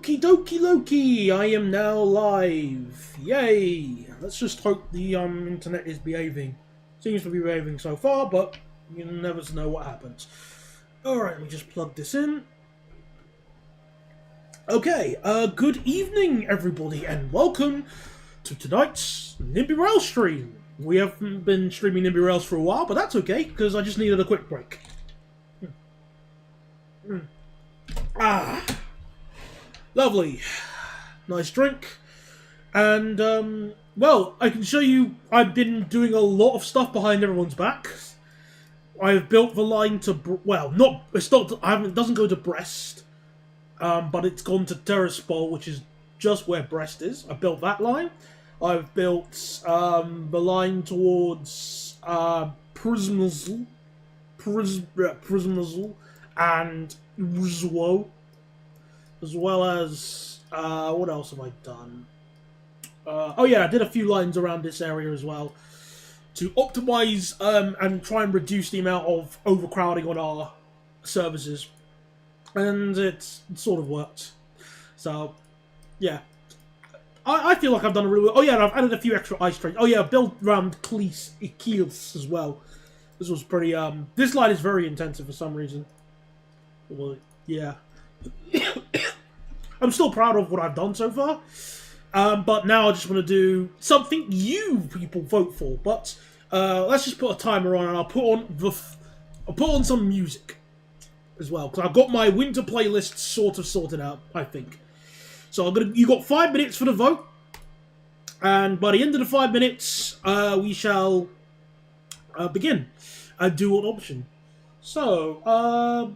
Okie dokie Loki, I am now live. Yay! Let's just hope the internet is behaving. Seems to be behaving so far, but you never know what happens. Alright, let me just plug this in. Okay, good evening everybody, and welcome to tonight's Nimby Rails stream. We haven't been streaming Nimby Rails for a while, but that's okay, because I just needed a quick break. Lovely. Nice drink. And, well, I can show you I've been doing a lot of stuff behind everyone's backs. I've built the line to, it doesn't go to Brest, but it's gone to Terraspol, which is just where Brest is. I built that line. I've built, the line towards, Prismazl and Rizwo, as well as, what else have I done? Oh yeah, I did a few lines around this area as well to optimize and try and reduce the amount of overcrowding on our services, and it's sort of worked. So, yeah. I feel like I've done a really well. Oh yeah, and I've added a few extra ice trains. Oh yeah, built around Kiels as well. This was pretty, this line is very intensive for some reason. Well, yeah. I'm still proud of what I've done so far. But now I just want to do something you people vote for. But let's just put a timer on, and I'll put on some music as well, because I've got my winter playlist sort of sorted out, I think. So you got 5 minutes for the vote, and by the end of the 5 minutes, we shall begin and do an option. So,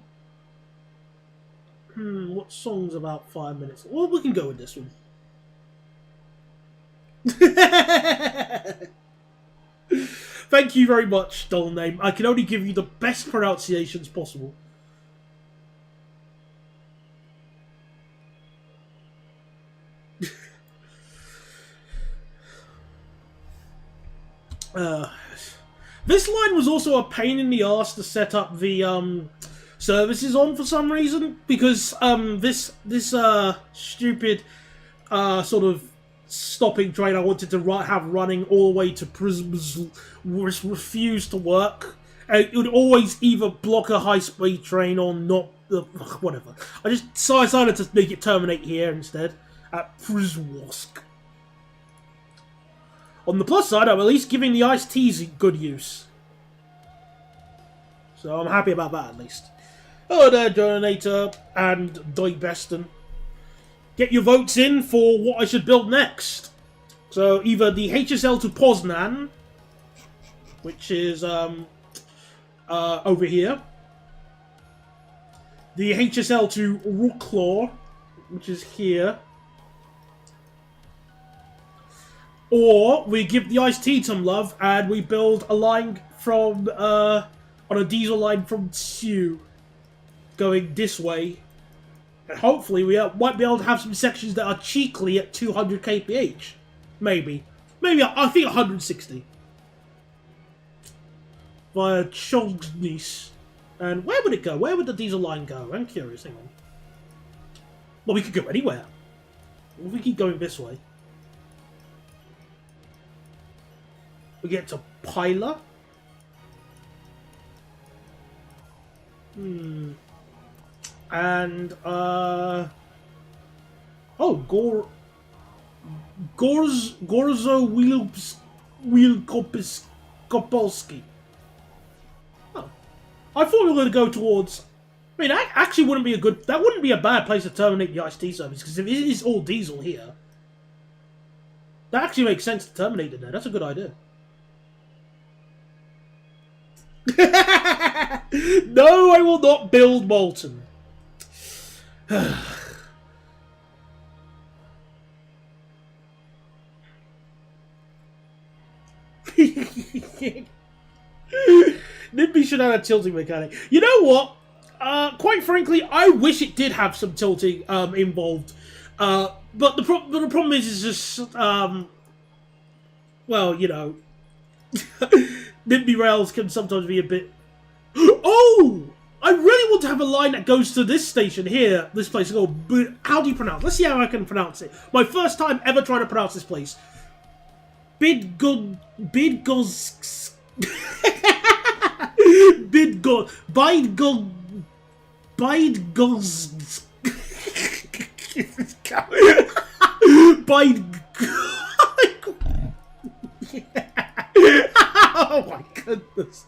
what song's about 5 minutes? Well, we can go with this one. Thank you very much, doll name. I can only give you the best pronunciations possible. This line was also a pain in the ass to set up the services on for some reason, because this stupid sort of stopping train I wanted to have running all the way to Prisms refused to work. It would always either block a high-speed train or not. Whatever. I decided to make it terminate here instead at Prizwosk. On the plus side, I'm at least giving the iced teas good use. So I'm happy about that, at least. Hello there, Donator and Deutche. Get your votes in for what I should build next. So either the HSL to Poznan, which is over here. The HSL to Ruklor, which is here. Or we give the iced tea some love and we build a line from on a diesel line from Tsu going this way, and hopefully we might be able to have some sections that are cheekily at 200 kph. Maybe I think 160 via Chogsnis. And where would it go? Where would the diesel line go? I'm curious. Hang on. Well, we could go anywhere. If we keep going this way, we get to Pila. And oh, Gorzo Wielkopolski. Oh, I thought we were going to go towards. I mean, that actually wouldn't be that wouldn't be a bad place to terminate the iced tea service, because if it is all diesel here, that actually makes sense to terminate it there. That's a good idea. No, I will not build Molten. Nimby should have a tilting mechanic. You know what? Quite frankly, I wish it did have some tilting involved. But the problem is just well, you know, Nimby Rails can sometimes be a bit. Oh, I really want to have a line that goes to this station here, this place. Go, but how do you pronounce? Let's see how I can pronounce it. My first time ever trying to pronounce this place. Bidgod, Bidgos, Bidgod, Bidgod, Bidgos, Bidgod. Oh my goodness.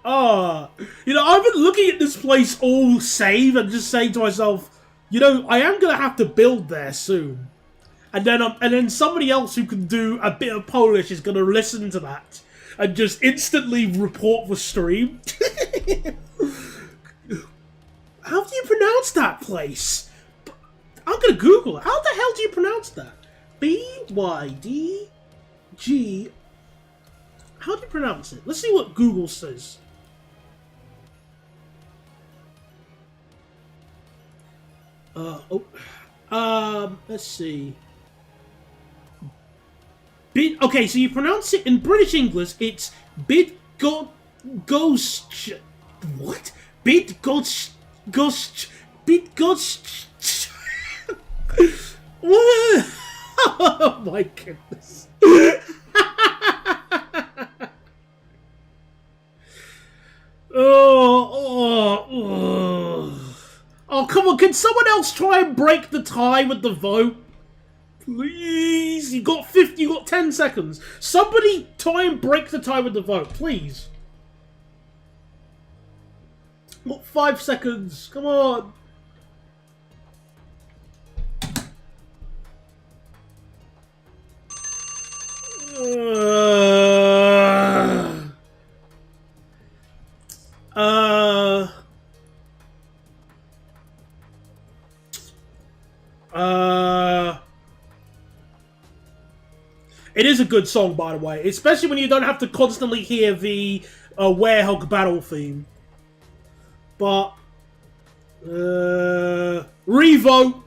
Oh, you know, I've been looking at this place all save and just saying to myself, you know, I am gonna have to build there soon, and then somebody else who can do a bit of Polish is gonna listen to that and just instantly report the stream. How do you pronounce that place? I'm gonna Google it. How the hell do you pronounce that? BYDG. How do you pronounce it? Let's see what Google says. Let's see. Okay, so you pronounce it in British English. It's Bidgod Ghost. What? Bidgod Ghost. Bidgod. What? Oh my goodness. Oh, come on, can someone else try and break the tie with the vote? Please, you got 10 seconds. Somebody try and break the tie with the vote, please. What, 5 seconds? Come on. It is a good song, by the way, especially when you don't have to constantly hear the Werehog battle theme. But revote.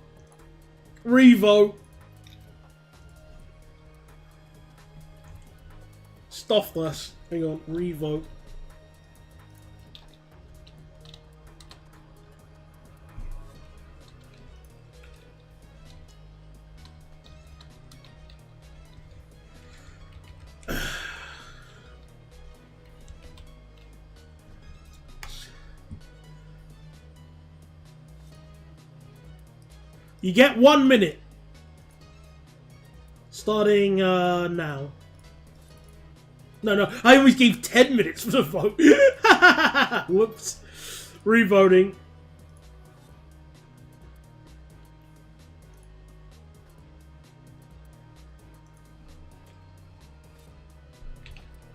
Stuffless. Hang on, revote. You get 1 minute. Starting now. No, I always gave 10 minutes for the vote. Whoops. Revoting.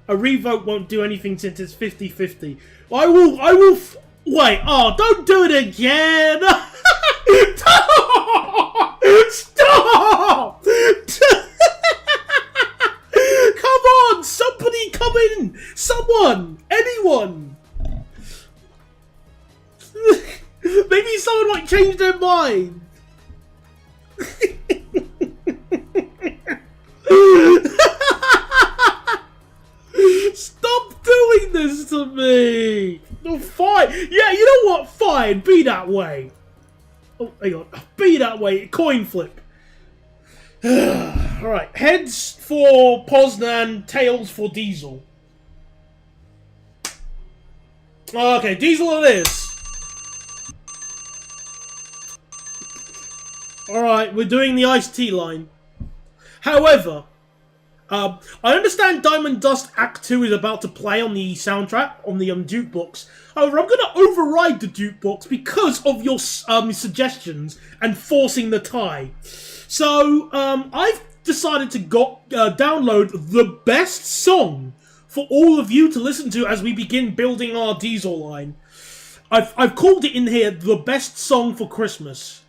A revote won't do anything since it's 50-50. I will wait, oh, don't do it again! Stop! Come on! Somebody come in! Someone! Anyone! Maybe someone might change their mind! Stop doing this to me! No, fine! Yeah, you know what? Fine, be that way. Oh, hang on. Be that way. Coin flip. Alright. Heads for Poznan, tails for Diesel. Okay, Diesel it is. Alright, we're doing the iced tea line. However, I understand Diamond Dust Act 2 is about to play on the soundtrack, on the jukebox. However, I'm going to override the jukebox because of your suggestions and forcing the tie. So, I've decided to download the best song for all of you to listen to as we begin building our Diesel line. I've called it in here, the best song for Christmas.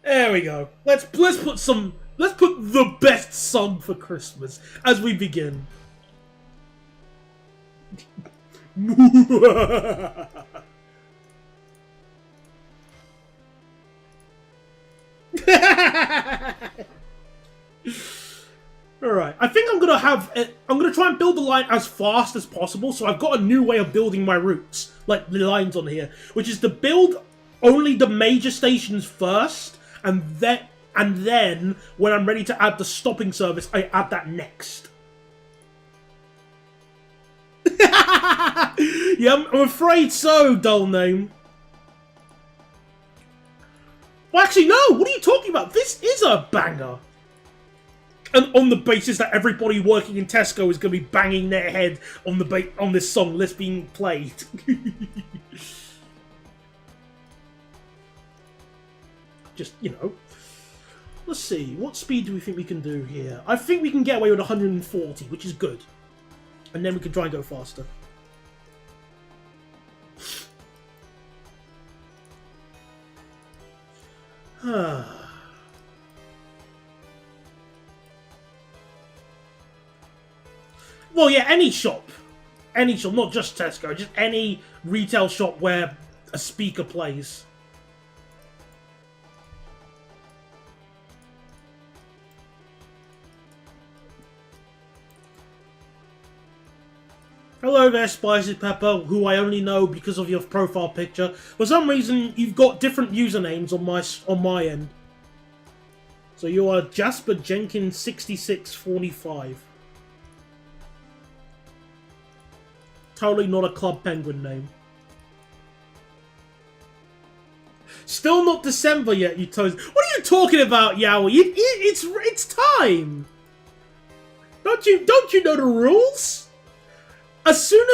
There we go. Let's put the best song for Christmas as we begin. Alright, I think I'm gonna to try and build the line as fast as possible, so I've got a new way of building my routes, like the lines on here, which is to build only the major stations first, and then when I'm ready to add the stopping service, I add that next. Yeah, I'm afraid so, dull name. Well, actually, no! What are you talking about? This is a banger! And on the basis that everybody working in Tesco is going to be banging their head on on this song list being played. Just, you know. Let's see. What speed do we think we can do here? I think we can get away with 140, which is good. And then we can try and go faster. Well, yeah, any shop, not just Tesco, just any retail shop where a speaker plays. Hello there, Spicy Pepper, who I only know because of your profile picture. For some reason, you've got different usernames on my end. So you are Jasper Jenkins 6645. Totally not a Club Penguin name. Still not December yet, you toes. What are you talking about, Yowie? It's time. Don't you know the rules? As soon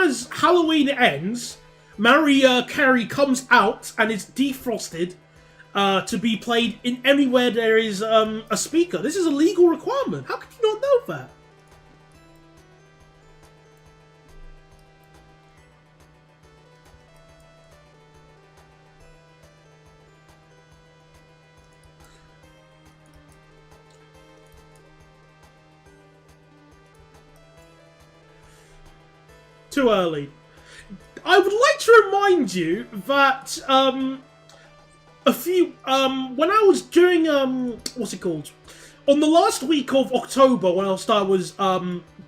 as Halloween ends, Mariah Carey comes out and is defrosted to be played in anywhere there is a speaker. This is a legal requirement. How could you not know that? Too early. I would like to remind you that when I was doing what's it called? On the last week of October, when I was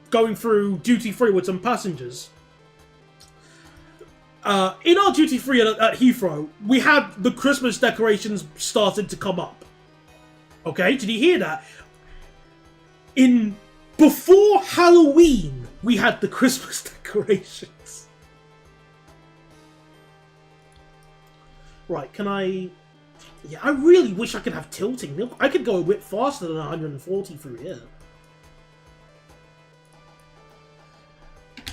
going through duty free with some passengers. In our duty free at Heathrow, we had the Christmas decorations started to come up. Okay, did you hear that? Before Halloween, we had the Christmas decorations. Right, can I... Yeah, I really wish I could have tilting. I could go a bit faster than 140 through here.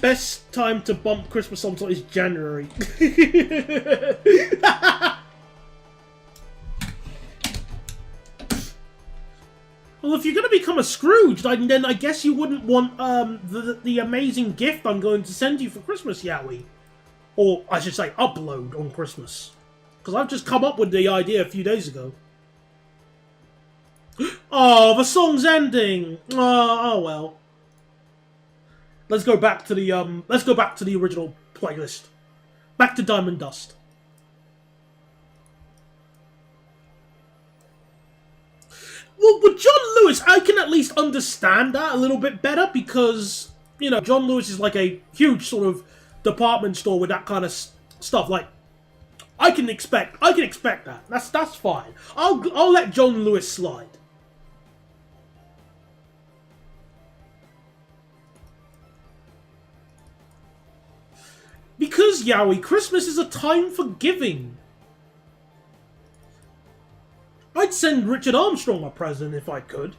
Best time to bump Christmas songs is January. Well, if you're going to become a Scrooge, then I guess you wouldn't want the amazing gift I'm going to send you for Christmas, Yowie. Or, I should say, upload on Christmas. Because I've just come up with the idea a few days ago. Oh, the song's ending! Oh well. Let's go back to the original playlist. Back to Diamond Dust. Well, with John Lewis, I can at least understand that a little bit better because, you know, John Lewis is like a huge sort of department store with that kind of stuff. Like, I can expect that. That's fine. I'll let John Lewis slide. Because, Yowie, Christmas is a time for giving. I'd send Richard Armstrong a present if I could.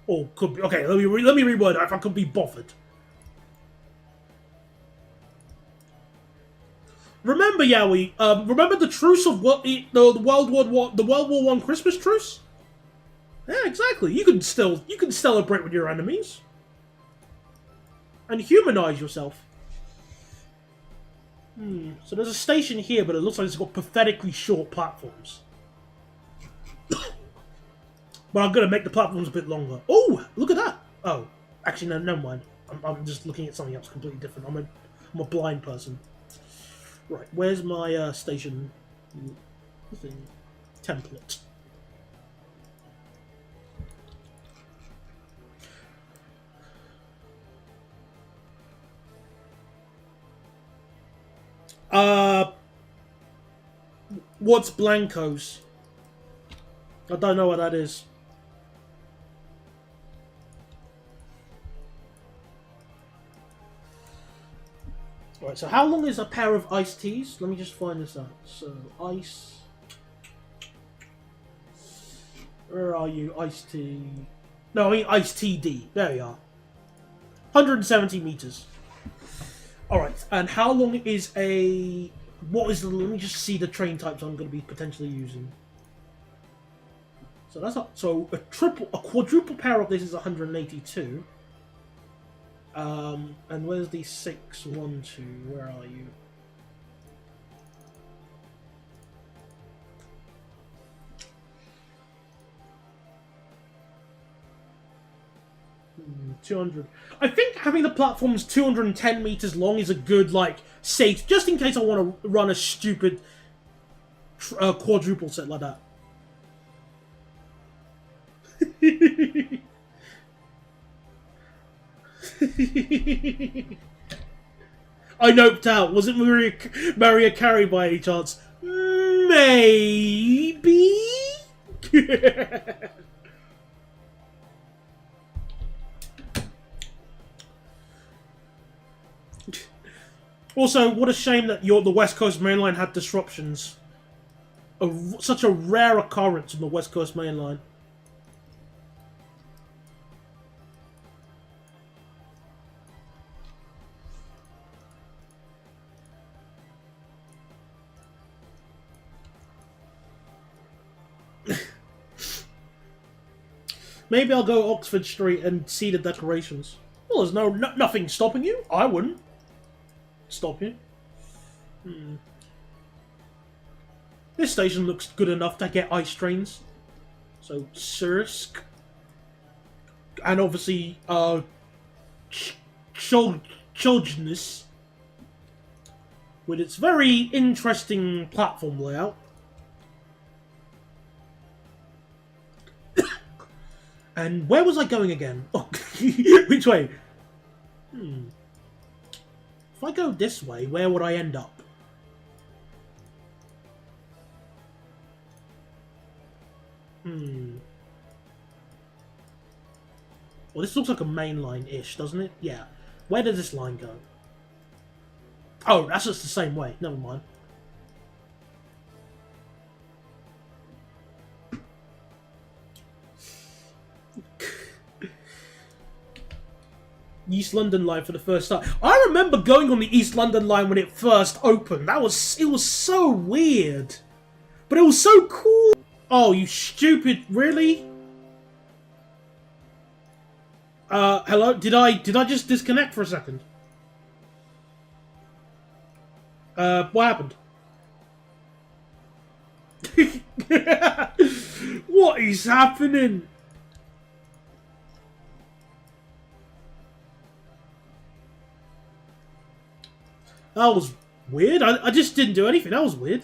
Or could be... Okay, let me reword that if I could be bothered. Remember, Yowie, remember the truce of the World War I Christmas truce? Yeah, exactly. You can celebrate with your enemies. And humanize yourself. So there's a station here, but it looks like it's got pathetically short platforms. But I'm going to make the platforms a bit longer. Oh, look at that. Oh, actually, no, never mind. I'm just looking at something else completely different. I'm a blind person. Right, where's my station thing? Template? Uh, what's Blancos? I don't know what that is. Alright, so how long is a pair of iced teas? Let me just find this out. So, ice... Where are you? Iced tea... No, I mean iced TD. There we are. 170 meters. Alright, and how long is a... What is the... Let me just see the train types I'm going to be potentially using. So that's not... So a quadruple pair of this is 182. And where's the 612? Where are you? Hmm, 200. I think having the platforms 210 meters long is a good, like, safe, just in case I want to run a stupid quadruple set like that. I noped out. Was it Maria Carey by any chance? Maybe. Also, what a shame that the West Coast Main Line had disruptions. Such a rare occurrence on the West Coast Main Line. Maybe I'll go Oxford Street and see the decorations. Well, there's nothing stopping you. I wouldn't stop you. This station looks good enough to get ice trains. So, Sursk. And obviously, Childness. With its very interesting platform layout. And where was I going again? Oh, which way? If I go this way, where would I end up? Well, this looks like a main line-ish, doesn't it? Yeah. Where does this line go? Oh, that's just the same way. Never mind. East London line for the first time. I remember going on the East London line when it first opened. It was so weird. But it was so cool. Oh, you stupid, really? Hello? Did I just disconnect for a second? What happened? What is happening? That was weird. I just didn't do anything. That was weird.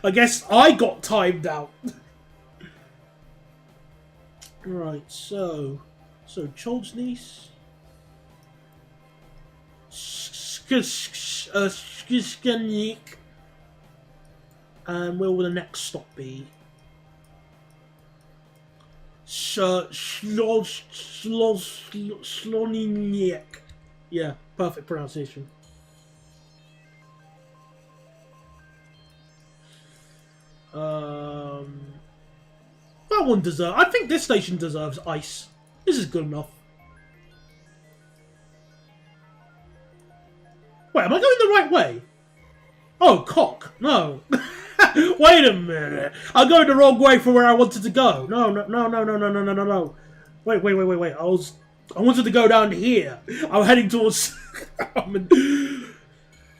I guess I got timed out. Right, so Cholsnice. Skiskanik. And where will the next stop be? Sloniniek. Yeah, perfect pronunciation. That one deserves... I think this station deserves ice. This is good enough. Wait, am I going the right way? Oh, cock. No. Wait a minute. I'm going the wrong way for where I wanted to go. No. Wait. I wanted to go down here. I'm heading towards...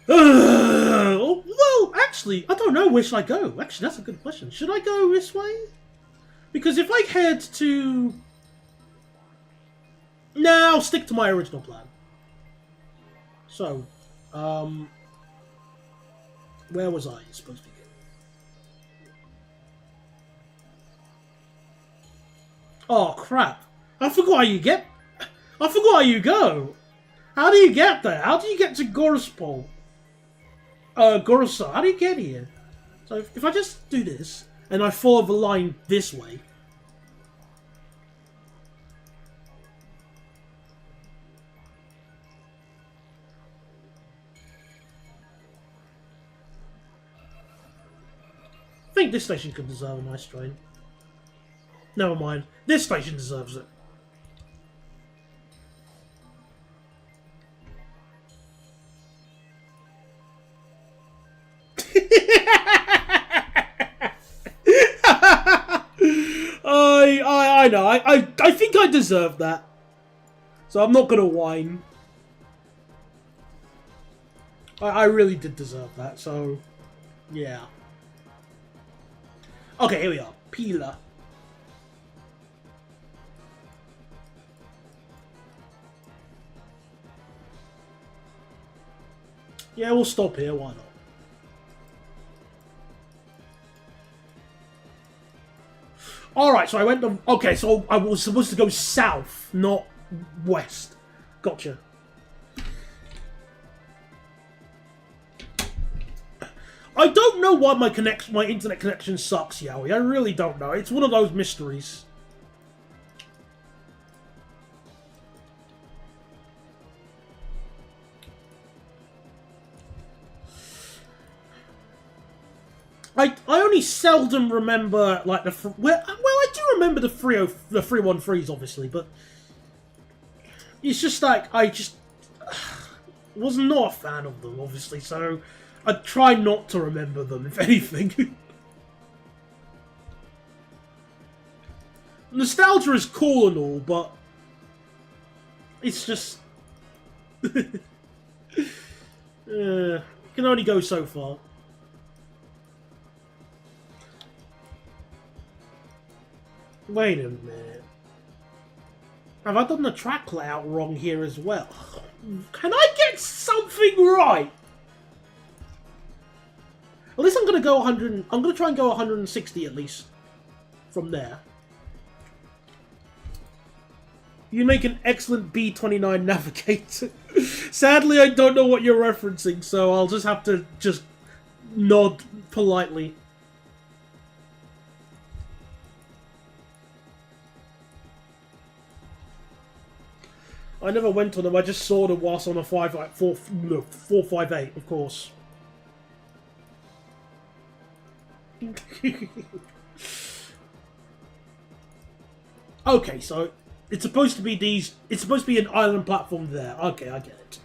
well, actually, I don't know. Where should I go? Actually, that's a good question. Should I go this way? Because if I head to... No, I'll stick to my original plan. So, where was I supposed to go? Oh, crap. I forgot how you get... I forgot how you go. How do you get there? How do you get to Gorspol? Gorosa, how do you get here? So if I just do this, and I follow the line this way... I think this station could deserve a nice train. Never mind. This station deserves it. I know. I think I deserve that. So I'm not gonna whine. I really did deserve that, so... Yeah. Okay, here we are. Pila. Yeah, we'll stop here, why not? Alright, so I went to... Okay, so I was supposed to go south, not west. Gotcha. I don't know why my internet connection sucks, Yowie. I really don't know. It's one of those mysteries. I only seldom remember like the well I do remember the 313s obviously, but it's just like I just was not a fan of them obviously, so I try not to remember them if anything. Nostalgia is cool and all, but it's just you can only go so far. Wait a minute. Have I done the track layout wrong here as well? Can I get something right? At least I'm gonna go 100. I'm gonna try and go 160 at least from there. You make an excellent B29 navigator. Sadly, I don't know what you're referencing, so I'll just have to nod politely. I never went on them, I just saw them whilst on a 458, of course. Okay, so it's supposed to be these... It's supposed to be an island platform there. Okay, I get it.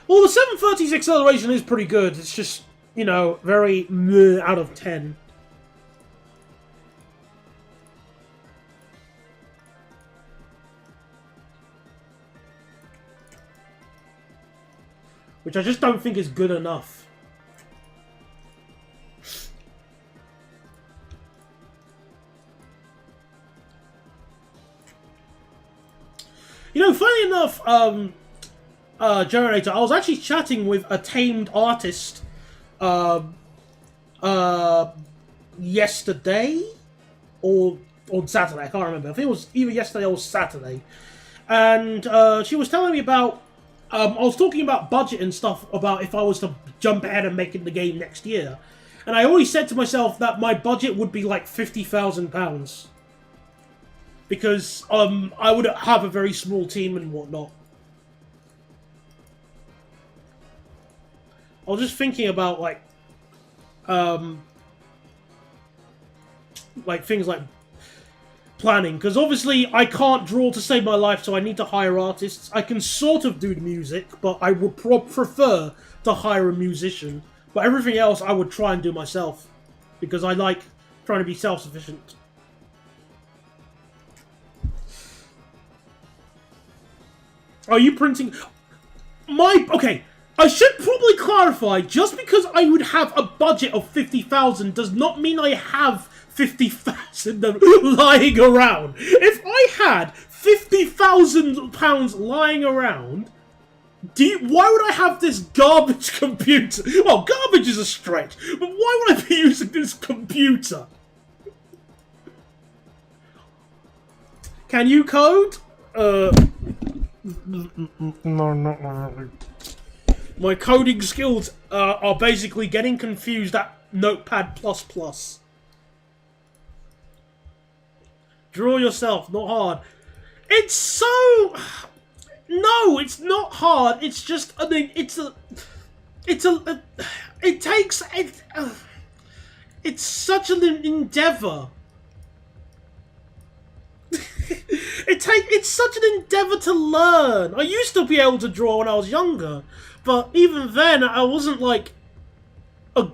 Well, the 730's acceleration is pretty good. It's just, you know, very meh out of 10. Which I just don't think is good enough. You know, funny enough, Generator, I was actually chatting with a tamed artist yesterday or on Saturday, I can't remember. I think it was either yesterday or Saturday. And she was telling me about I was talking about budget and stuff, about if I was to jump ahead and make it the game next year. And I always said to myself that my budget would be like £50,000. Because I would have a very small team and whatnot. I was just thinking about like things like planning, because obviously I can't draw to save my life, so I need to hire artists. I can sort of do the music, but I would prefer to hire a musician. But everything else I would try and do myself, because I like trying to be self-sufficient. Are you printing... Okay, I should probably clarify, just because I would have a budget of 50,000 does not mean I have 50,000 lying around. If I had £50,000 lying around, why would I have this garbage computer? Well, garbage is a stretch, but why would I be using this computer? Can you code? No, not really. My coding skills are basically getting confused at Notepad++. Draw yourself, not hard. It's so... No, it's not hard. It's just... I mean, it's such an endeavor. It's such an endeavor to learn. I used to be able to draw when I was younger, but even then, I wasn't like a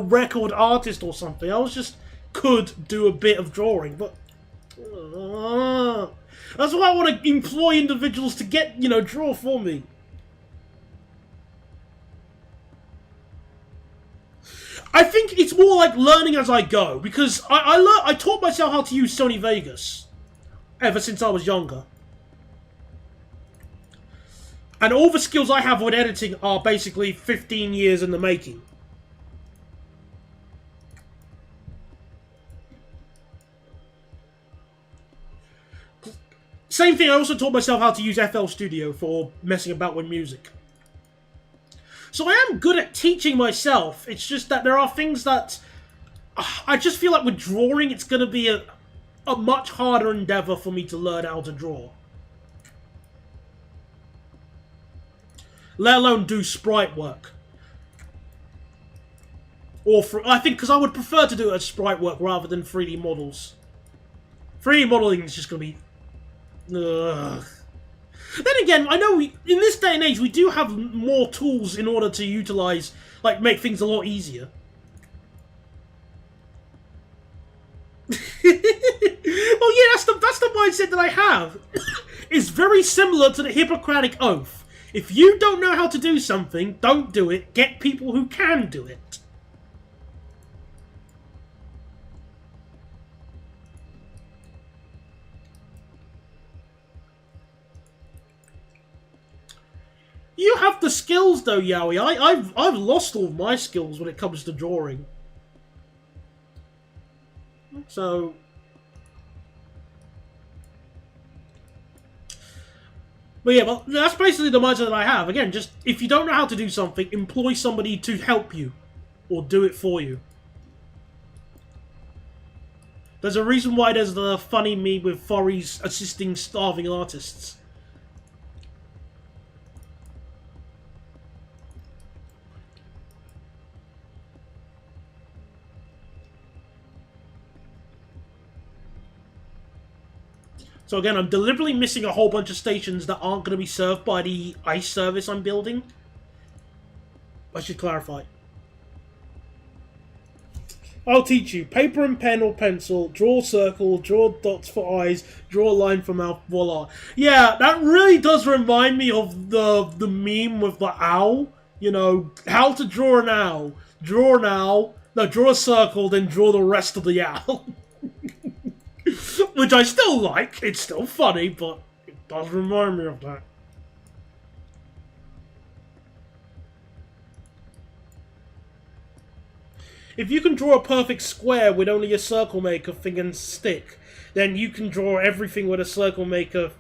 record artist or something. I was just could do a bit of drawing, but that's why I want to employ individuals to get draw for me. I think it's more like learning as I go, because I taught myself how to use Sony Vegas ever since I was younger. And all the skills I have with editing are basically 15 years in the making. Same thing, I also taught myself how to use FL Studio for messing about with music. So I am good at teaching myself, it's just that there are things that... I just feel like with drawing, it's going to be a much harder endeavor for me to learn how to draw. Let alone do sprite work. Or I think, because I would prefer to do it as sprite work rather than 3D models. 3D modeling is just going to be... Ugh. Then again, I know in this day and age we do have more tools in order to utilize, like, make things a lot easier. Well, yeah, that's the mindset that I have. It's very similar to the Hippocratic Oath. If you don't know how to do something, don't do it. Get people who can do it. You have the skills, though, Yowie. I've lost all of my skills when it comes to drawing. So... But yeah, well, that's basically the mindset that I have. Again, just, if you don't know how to do something, employ somebody to help you. Or do it for you. There's a reason why there's the funny meme with furries assisting starving artists. So again, I'm deliberately missing a whole bunch of stations that aren't going to be served by the ice service I'm building. I should clarify. I'll teach you. Paper and pen or pencil, draw a circle, draw dots for eyes, draw a line for mouth, voila. Yeah, that really does remind me of the meme with the owl. You know, how to draw an owl. Draw an owl, no, draw a circle, then draw the rest of the owl. Which I still like, it's still funny, but it does remind me of that. If you can draw a perfect square with only a circle maker thing and stick, then you can draw everything with a circle maker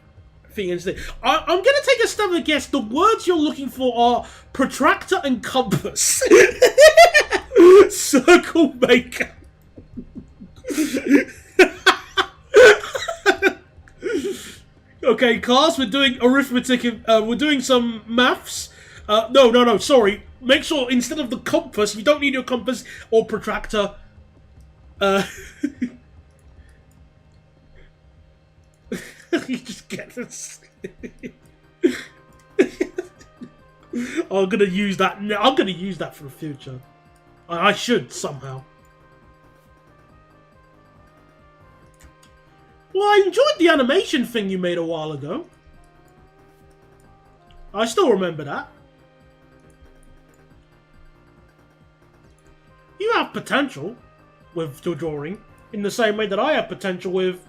thing and stick. I'm going to take a stab at a guess. The words you're looking for are protractor and compass. Circle maker. Okay, class, we're doing arithmetic, we're doing some maths. No, sorry. Make sure, instead of the compass, you don't need your compass or protractor. You just get this. I'm gonna use that. I'm gonna use that for the future. I should, somehow. Well, I enjoyed the animation thing you made a while ago. I still remember that. You have potential with your drawing, in the same way that I have potential with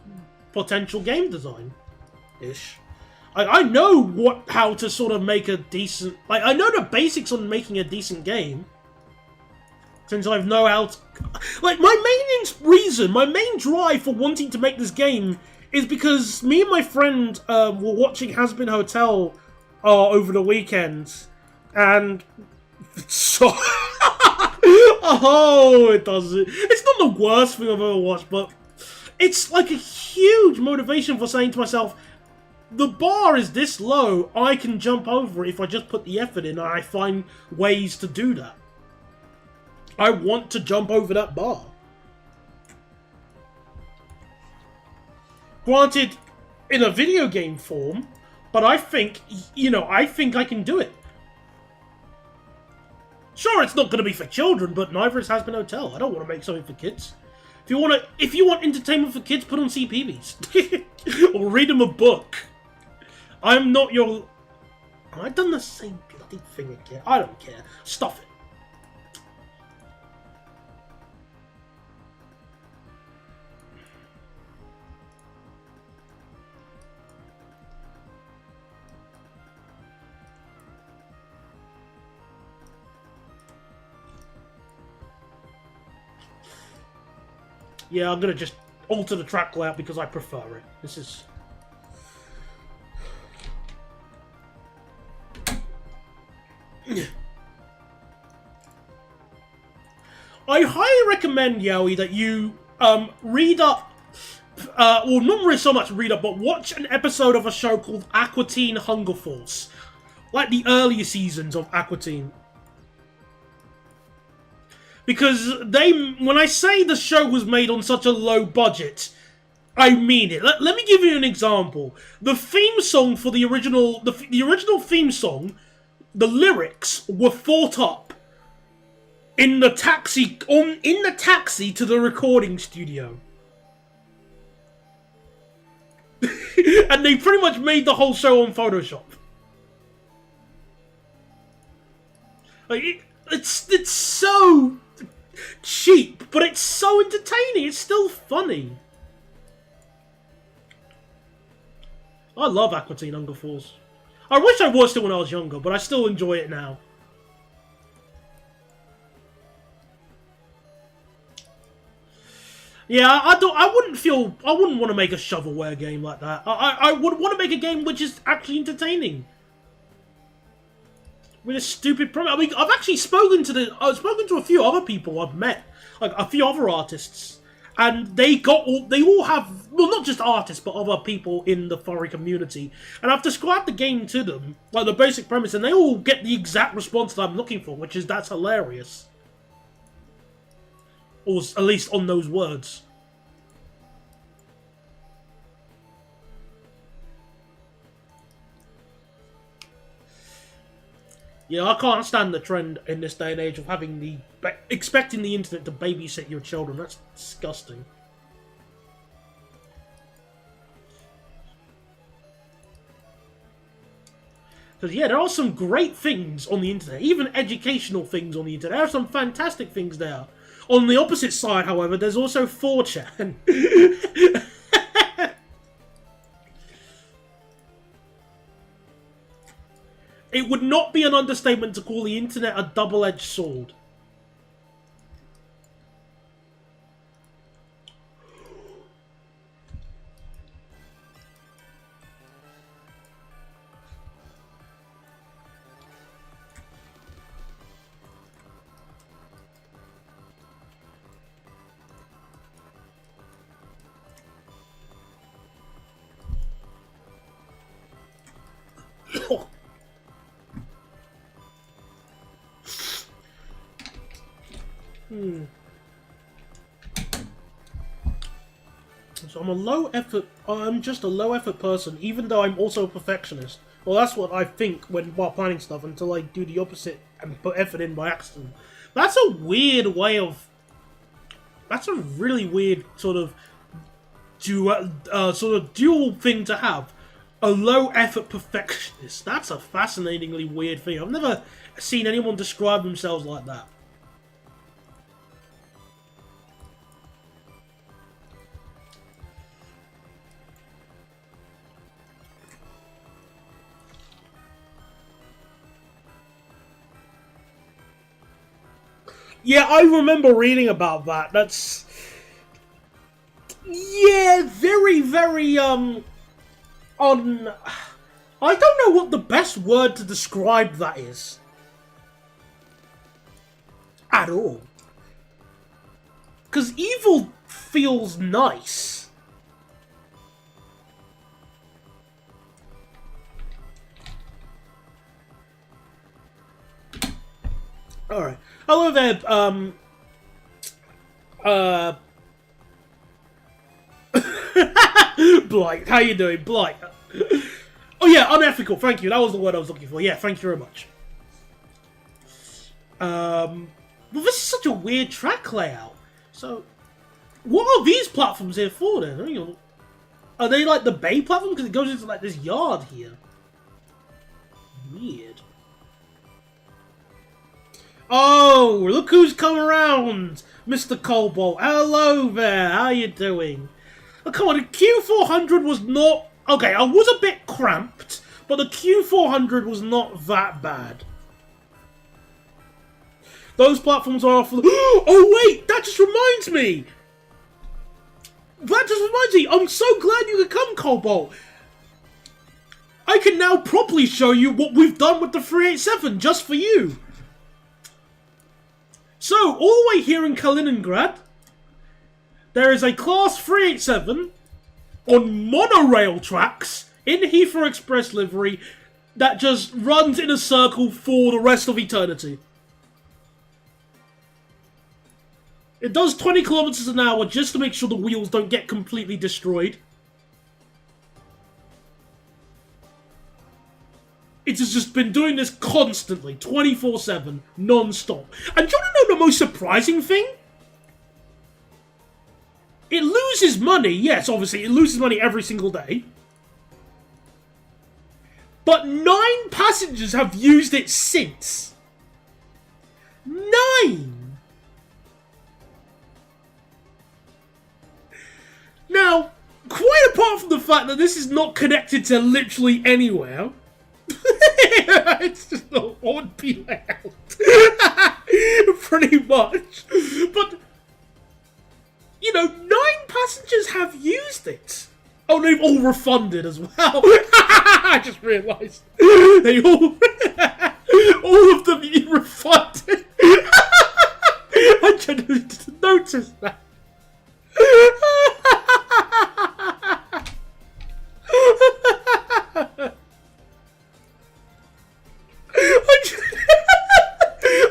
potential game design-ish. I know how to sort of make a decent... Like, I know the basics on making a decent game. Since I know how to... Like, my main drive for wanting to make this game is because me and my friend were watching Has Been Hotel over the weekend. And so, oh, it doesn't. It's not the worst thing I've ever watched, but it's like a huge motivation for saying to myself, the bar is this low, I can jump over it if I just put the effort in and I find ways to do that. I want to jump over that bar. Granted, in a video game form, but I think, I think I can do it. Sure, it's not going to be for children, but neither is Has Been Hotel. I don't want to make something for kids. If you want entertainment for kids, put on CPVs. Or read them a book. I'm not your... Have I done the same bloody thing again? I don't care. Stuff it. Yeah, I'm gonna just alter the track layout because I prefer it. This is... I highly recommend, Yowie, that you read up, well, not really so much read up, but watch an episode of a show called Aqua Teen Hunger Force. Like the earlier seasons of Aqua Teen. Because when I say the show was made on such a low budget, I mean it. Let me give you an example. The theme song for the original theme song, the lyrics were thought up in the taxi to the recording studio. And they pretty much made the whole show on Photoshop. Like it's so cheap, but it's so entertaining. It's still funny. I love Aqua Teen Hunger Force. I wish I watched it when I was younger, but I still enjoy it now. Yeah, I wouldn't want to make a shovelware game like that. I would want to make a game which is actually entertaining. With a stupid premise. I mean, I've actually spoken to a few other people I've met, like a few other artists, and they all have, well, not just artists, but other people in the furry community, and I've described the game to them, like the basic premise, and they all get the exact response that I'm looking for, which is that's hilarious. Or at least on those words. Yeah, I can't stand the trend in this day and age of expecting the internet to babysit your children. That's disgusting. Because, yeah, there are some great things on the internet, even educational things on the internet. There are some fantastic things there. On the opposite side, however, there's also 4chan. It would not be an understatement to call the internet a double-edged sword. So I'm just a low effort person, even though I'm also a perfectionist. Well, that's what I think while planning stuff, until I do the opposite and put effort in by accident. That's a weird way of... That's a really weird sort of dual thing to have. A low effort perfectionist. That's a fascinatingly weird thing. I've never seen anyone describe themselves like that. Yeah, I remember reading about that. That's... Yeah, very, very, I don't know what the best word to describe that is. at all. Because evil feels nice. Alright. Hello there, Blight. How you doing, Blight? Oh yeah, unethical. Thank you. That was the word I was looking for. Yeah, thank you very much. Well, this is such a weird track layout. So, what are these platforms here for then? Are they like the bay platform? Because it goes into like this yard here. Weird. Oh, look who's come around, Mr. Cobalt. Hello there. How you doing? Oh, come on, the Q400 was not... Okay, I was a bit cramped, but the Q400 was not that bad. Those platforms are off... Oh, wait! That just reminds me! That just reminds me! I'm so glad you could come, Cobalt! I can now properly show you what we've done with the 387, just for you! So, all the way here in Kaliningrad, there is a Class 387 on monorail tracks in Heathrow Express livery that just runs in a circle for the rest of eternity. It does 20 kilometers an hour just to make sure the wheels don't get completely destroyed. It has just been doing this constantly, 24/7, non-stop. And do you want to know the most surprising thing? It loses money, yes, obviously, it loses money every single day. But 9 passengers have used it since. 9! Now, quite apart from the fact that this is not connected to literally anywhere, it's just an odd layout. Pretty much. But, you know, 9 passengers have used it. Oh, they've all refunded as well. I just realised. They all of them refunded. I genuinely didn't notice that.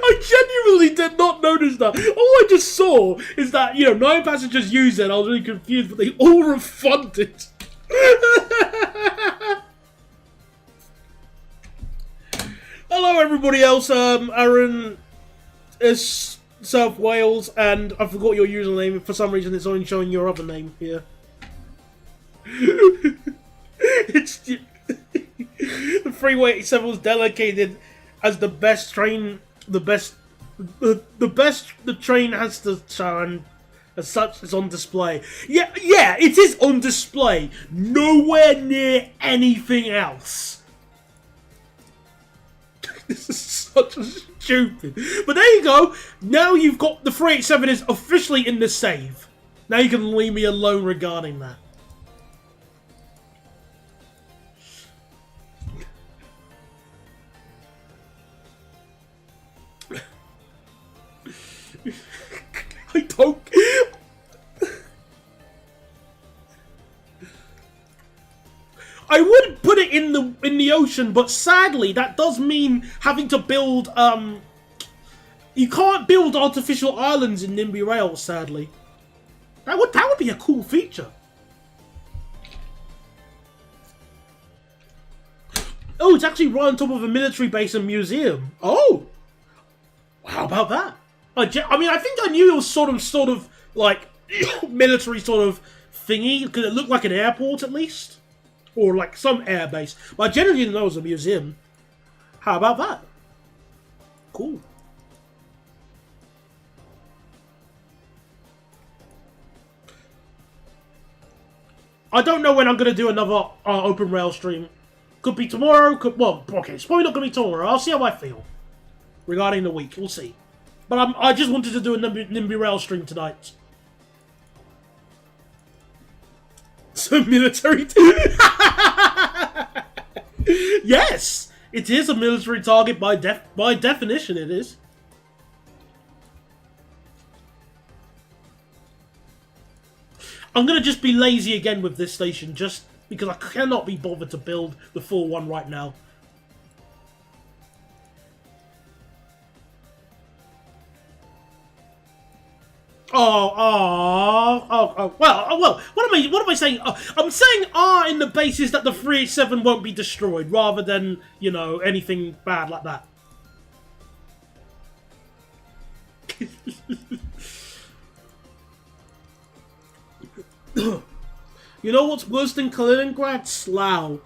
I genuinely did not notice that. All I just saw is that, you know, 9 passengers used it. I was really confused, but they all refunded. Hello, everybody else. Aaron is South Wales, and I forgot your username. For some reason, it's only showing your other name here. It's the 387 was dedicated as the best train, the best the train has to show, and as such, it's on display. Yeah, it is on display. Nowhere near anything else. This is such a stupid. But there you go. Now you've got the 387 is officially in the save. Now you can leave me alone regarding that. I don't... I would put it in the ocean, but sadly that does mean having to build you can't build artificial islands in Nimby Rail, sadly. That would be a cool feature. Oh, it's actually right on top of a military base and museum. Oh! How about that? I mean, I think I knew it was sort of like military sort of thingy, because it looked like an airport at least, or like some air base. But I generally didn't know it was a museum. How about that? Cool. I don't know when I'm gonna do another open rail stream. Could be tomorrow. Well, okay, it's probably not gonna be tomorrow. I'll see how I feel regarding the week. We'll see. But I just wanted to do a Nimby Rail stream tonight. So military... Yes! It is a military target by definition, it is. I'm going to just be lazy again with this station, just because I cannot be bothered to build the full one right now. Well. What am I saying? I'm saying in the basis that the 387 won't be destroyed, rather than, you know, anything bad like that. You know what's worse than Kaliningrad? Slough.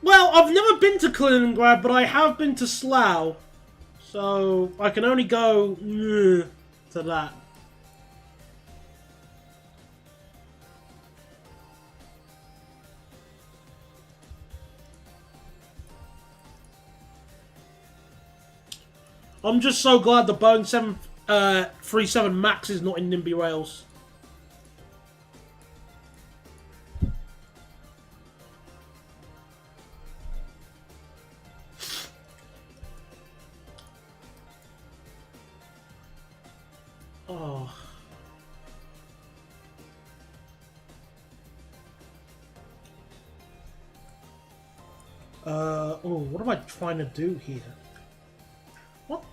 Well, I've never been to Kaliningrad, but I have been to Slough, so I can only go to that. I'm just so glad the Boeing 737 MAX is not in Nimby rails. Oh. What am I trying to do here? What?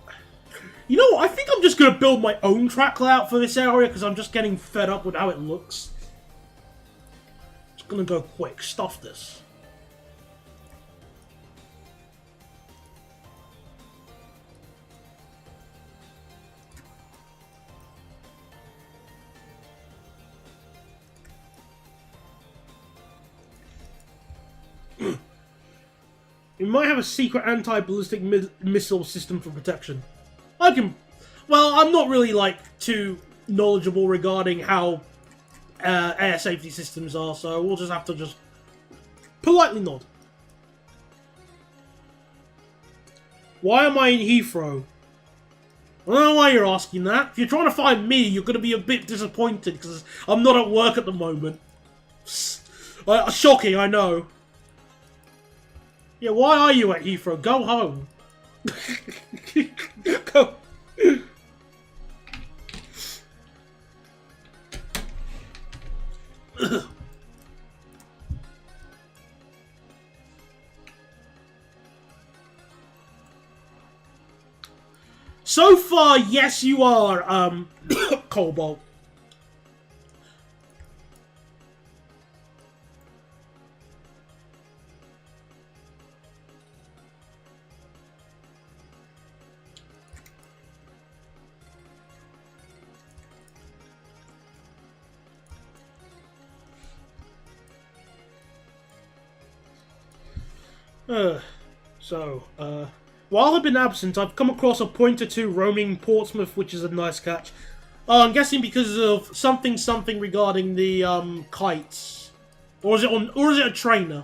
You know what? I think I'm just going to build my own track layout for this area because I'm just getting fed up with how it looks. Just going to go quick. Stuff this. We might have a secret anti-ballistic missile system for protection. I can... Well, I'm not really, like, too knowledgeable regarding how air safety systems are, so we'll just have to just politely nod. Why am I in Heathrow? I don't know why you're asking that. If you're trying to find me, you're going to be a bit disappointed, because I'm not at work at the moment. Shocking, I know. Yeah, why are you at Heathrow? Go home. Go. So far, yes, you are, Cobalt. While I've been absent, I've come across a point or two roaming Portsmouth, which is a nice catch. I'm guessing because of something regarding the kites, or is it a trainer?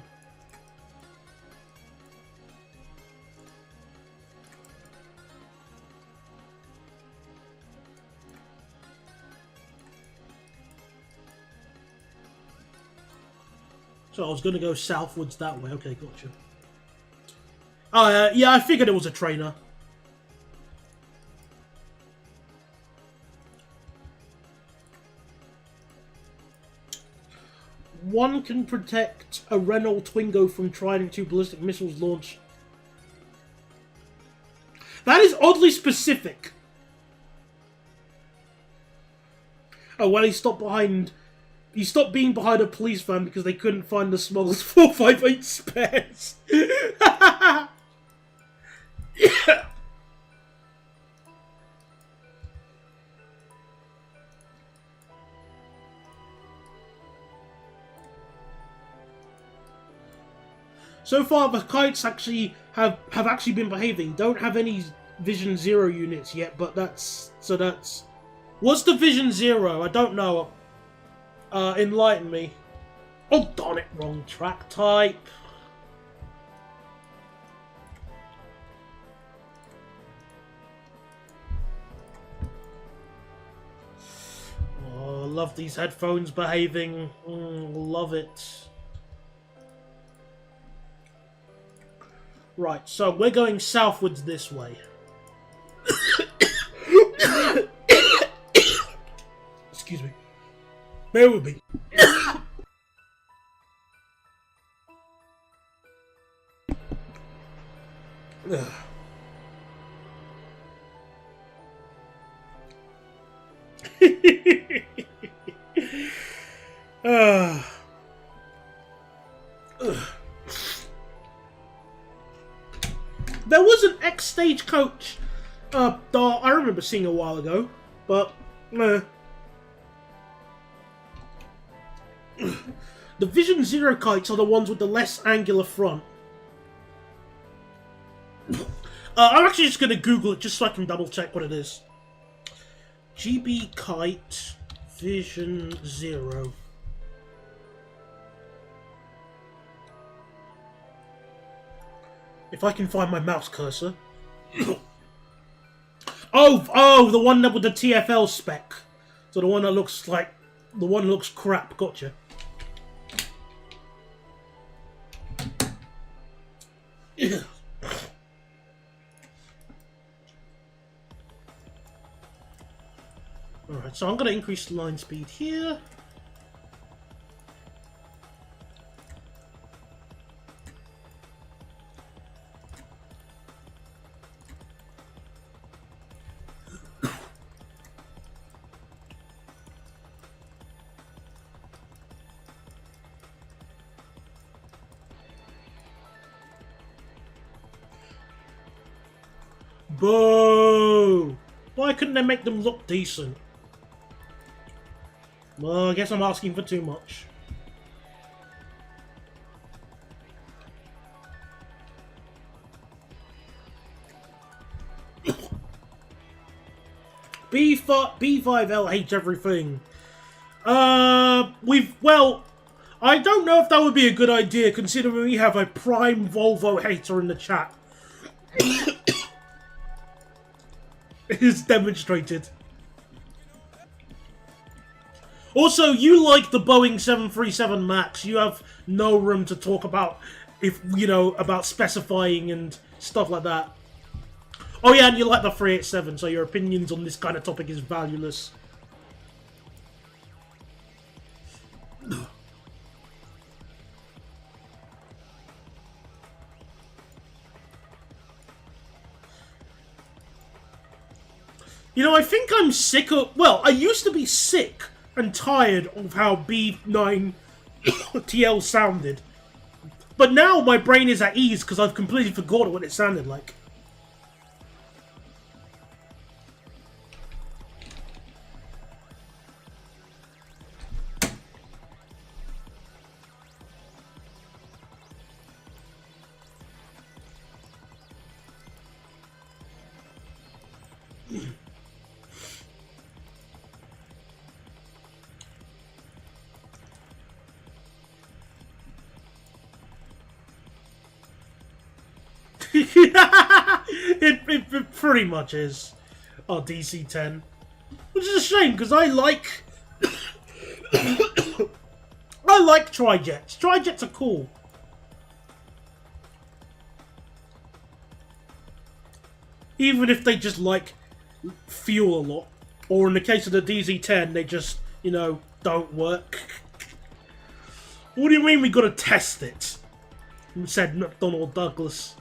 So I was going to go southwards that way. Okay, gotcha. Yeah, I figured it was a trainer. One can protect a Renault Twingo from Trident 2 ballistic missiles launch. That is oddly specific. Oh, well, he stopped being behind a police van because they couldn't find the smuggled 458 spares. Yeah. So far, the kites actually have actually been behaving. Don't have any Vision Zero units yet, but that's... What's the Vision Zero? I don't know. Enlighten me. Oh, darn it, wrong track type. Oh, I love these headphones behaving. Love it. Right, so we're going southwards this way. Excuse me. Bear with me. There was an ex-Stagecoach dart I remember seeing a while ago, but the Vision Zero kites are the ones with the less angular front. I'm actually just going to Google it just so I can double check what it is. GB Kite Vision Zero. If I can find my mouse cursor. Oh, the one with the TFL spec. So the one that looks like... The one that looks crap. Gotcha. Alright, so I'm going to increase the line speed here. Boo! Why couldn't they make them look decent? Well, I guess I'm asking for too much. B5L hates everything. Well, I don't know if that would be a good idea considering we have a prime Volvo hater in the chat. It is demonstrated. Also, you like the Boeing 737 MAX. You have no room to talk about, about specifying and stuff like that. Oh yeah, and you like the 387, so your opinions on this kind of topic is valueless. I think I'm sick of... Well, I used to be sick and tired of how B9 TL sounded. But now my brain is at ease because I've completely forgotten what it sounded like. it pretty much is. Oh, DC-10. Which is a shame, because I like... I like Tri-Jets. Tri-Jets are cool. Even if they just, fuel a lot. Or in the case of the DC-10, they just, don't work. What do you mean we gotta test it? Said McDonnell Douglas.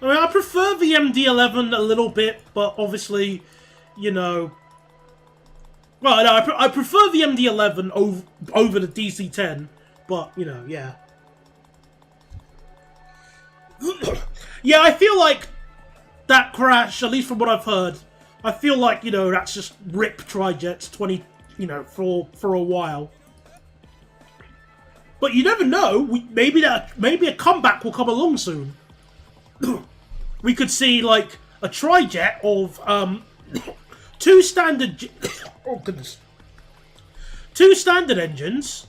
I mean, I prefer the MD-11 a little bit, but obviously, Well, no, I prefer the MD-11 over the DC-10, but, yeah. Yeah, I feel like that crash, at least from what I've heard, I feel like, that's just rip Tri-Jets for a while. But you never know, maybe a comeback will come along soon. We could see, a Tri-Jet of, two standard... oh, goodness. Two standard engines,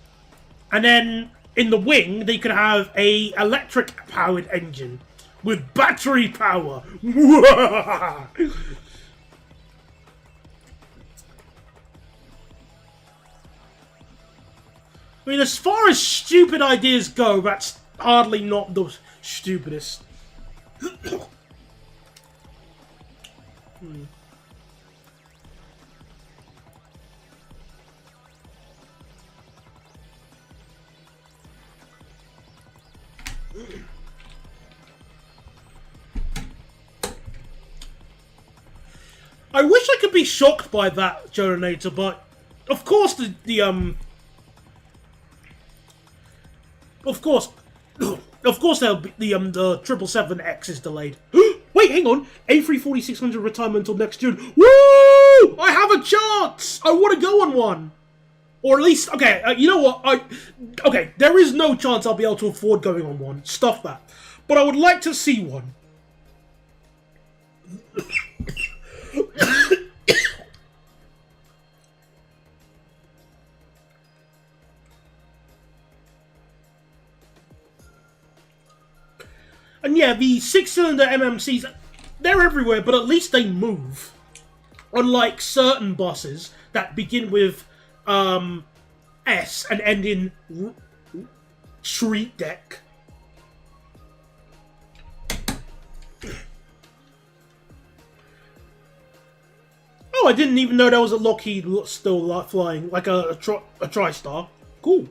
and then in the wing, they could have a electric-powered engine with battery power. I mean, as far as stupid ideas go, that's hardly not the stupidest. I wish I could be shocked by that, Joninator, but of course of course there'll be the 777X is delayed. Wait, hang on, A340-600 retirement until next June. Woo! I have a chance. I want to go on one, or at least okay. You know what? Okay, there is no chance I'll be able to afford going on one. Stuff that, but I would like to see one. And yeah, the 6-cylinder MMCs, they're everywhere, but at least they move. Unlike certain buses that begin with S and end in street deck. Oh, I didn't even know there was a Lockheed still flying, like a TriStar. Cool.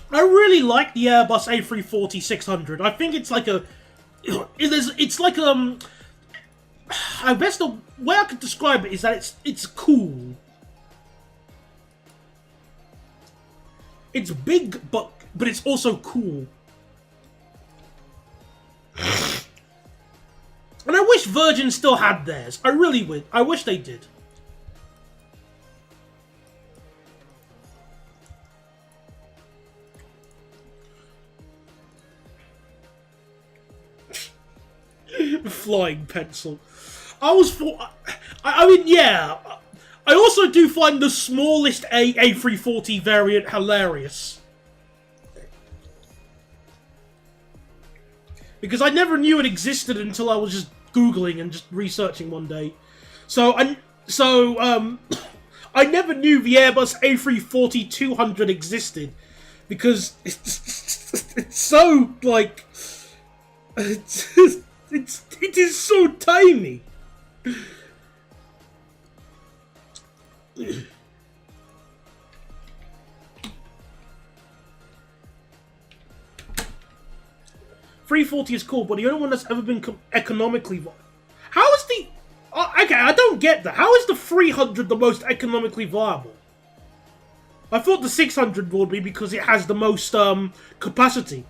I really like the Airbus A340-600. I think it's like it's like I guess the way I could describe it is that it's cool. It's big, but it's also cool. And I wish Virgin still had theirs. I really would. I wish they did. Flying pencil. I mean, yeah. I also do find the smallest A340 variant hilarious. Because I never knew it existed until I was just Googling and just researching one day. I never knew the Airbus A340-200 existed. Because it's so, like... It is so tiny. $340 is cool, but the only one that's ever been economically. How is the? Okay, I don't get that. How is the 300 the most economically viable? I thought the 600 would be because it has the most capacity.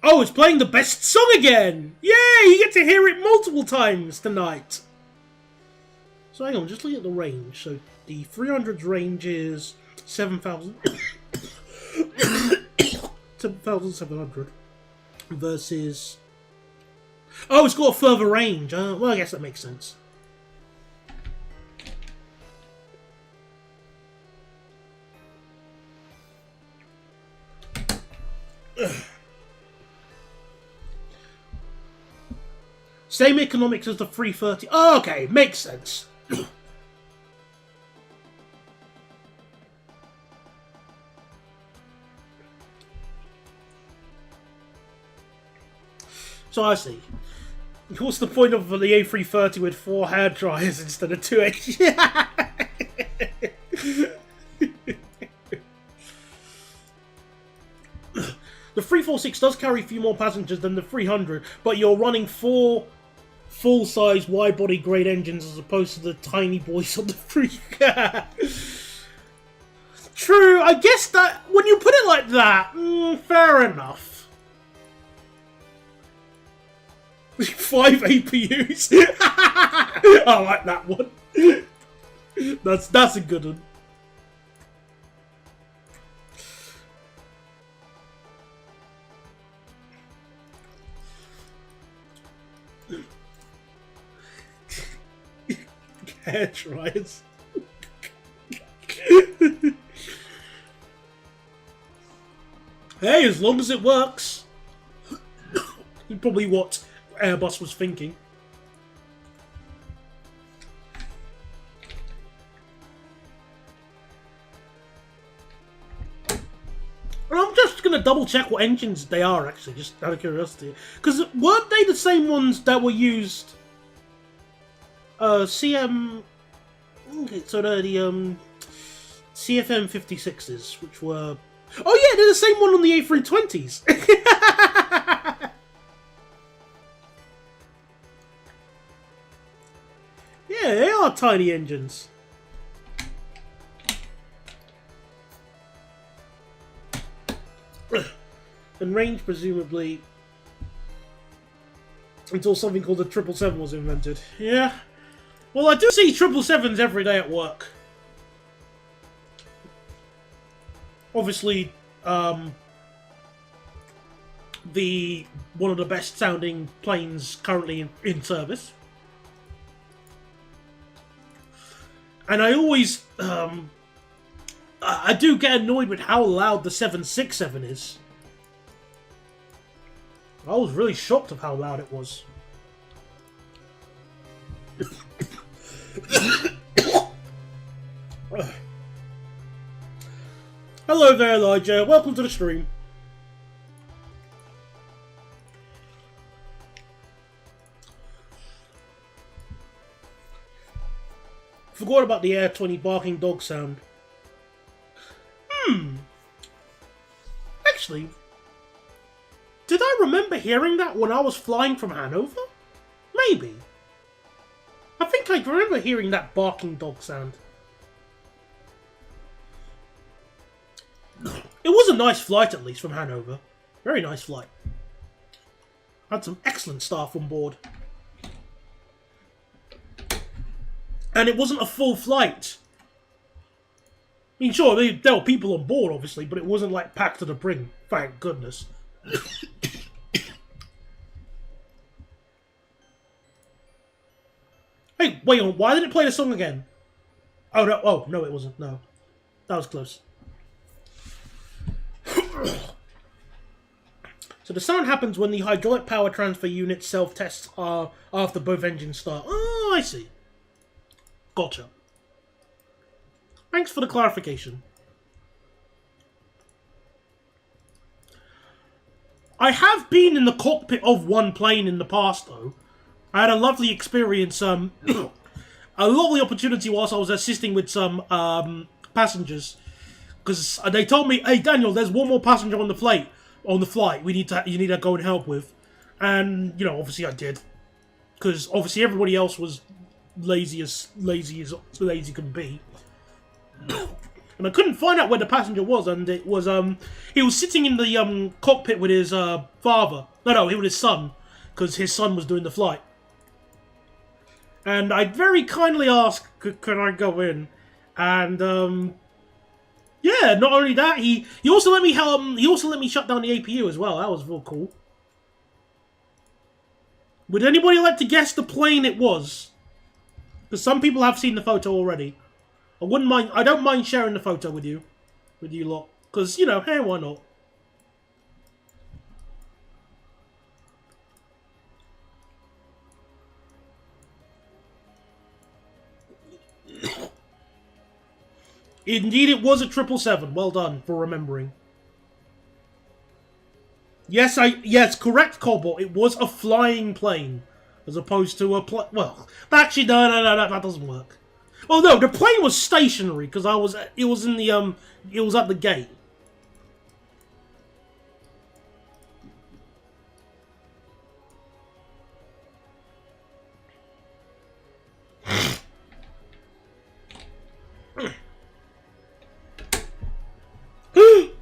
Oh, it's playing the best song again! Yay! You get to hear it multiple times tonight! So hang on, just look at the range. So the 300's range is 7,000... 7,700 versus... Oh, it's got a further range. Well, I guess that makes sense. Same economics as the 330. Oh, okay, makes sense. So I see. What's the point of the A330 with 4 hair dryers instead of 2 H? The 346 does carry a few more passengers than the 300, but you're running 4 full-size wide-body grade engines as opposed to the tiny boys on the 3. True, I guess that when you put it like that, fair enough. 5 APUs. I like that one. That's a good one. Hair dryers. Hey, as long as it works. Probably what Airbus was thinking. I'm just going to double check what engines they are, actually, just out of curiosity. Because weren't they the same ones that were used... CM... Okay, so they're the CFM 56s, which were... Oh yeah, they're the same one on the A320s! Yeah, they are tiny engines. And range, presumably, until something called the 777 was invented. Yeah. Well, I do see 777s every day at work. Obviously, one of the best sounding planes currently in service. And I always, I do get annoyed with how loud the 767 is. I was really shocked of how loud it was. Hello there, Elijah. Welcome to the stream. Forgot about the Air 20 barking dog sound. Actually, did I remember hearing that when I was flying from Hanover? Maybe. I think I remember hearing that barking dog sound. It was a nice flight, at least, from Hanover. Very nice flight. Had some excellent staff on board. And it wasn't a full flight. I mean, sure, there were people on board, obviously, but it wasn't, like, packed to the brim. Thank goodness. Hey, wait on, why did it play the song again? Oh, no, it wasn't, no. That was close. So the sound happens when the hydraulic power transfer unit self-tests are after both engines start. Oh, I see. Gotcha. Thanks for the clarification. I have been in the cockpit of one plane in the past, though. I had a lovely experience, a lovely opportunity whilst I was assisting with some passengers. Because they told me, hey Daniel, there's one more passenger on the flight. You need to go and help with. And, you know, obviously I did. Because obviously everybody else was lazy as lazy can be. And I couldn't find out where the passenger was, and it was he was sitting in the cockpit with his father. No, with his son, because his son was doing the flight. And I very kindly asked, "Can I go in?" And yeah, not only that, he also let me shut down the APU as well. That was real cool. Would anybody like to guess the plane it was? Because some people have seen the photo already. I don't mind sharing the photo with you lot. Because, you know, hey, why not? Indeed, it was a 777. Well done for remembering. Yes, correct, Cobalt. It was a flying plane. As opposed to a well, actually, no, that doesn't work. Oh no, the plane was stationary because it was at the gate.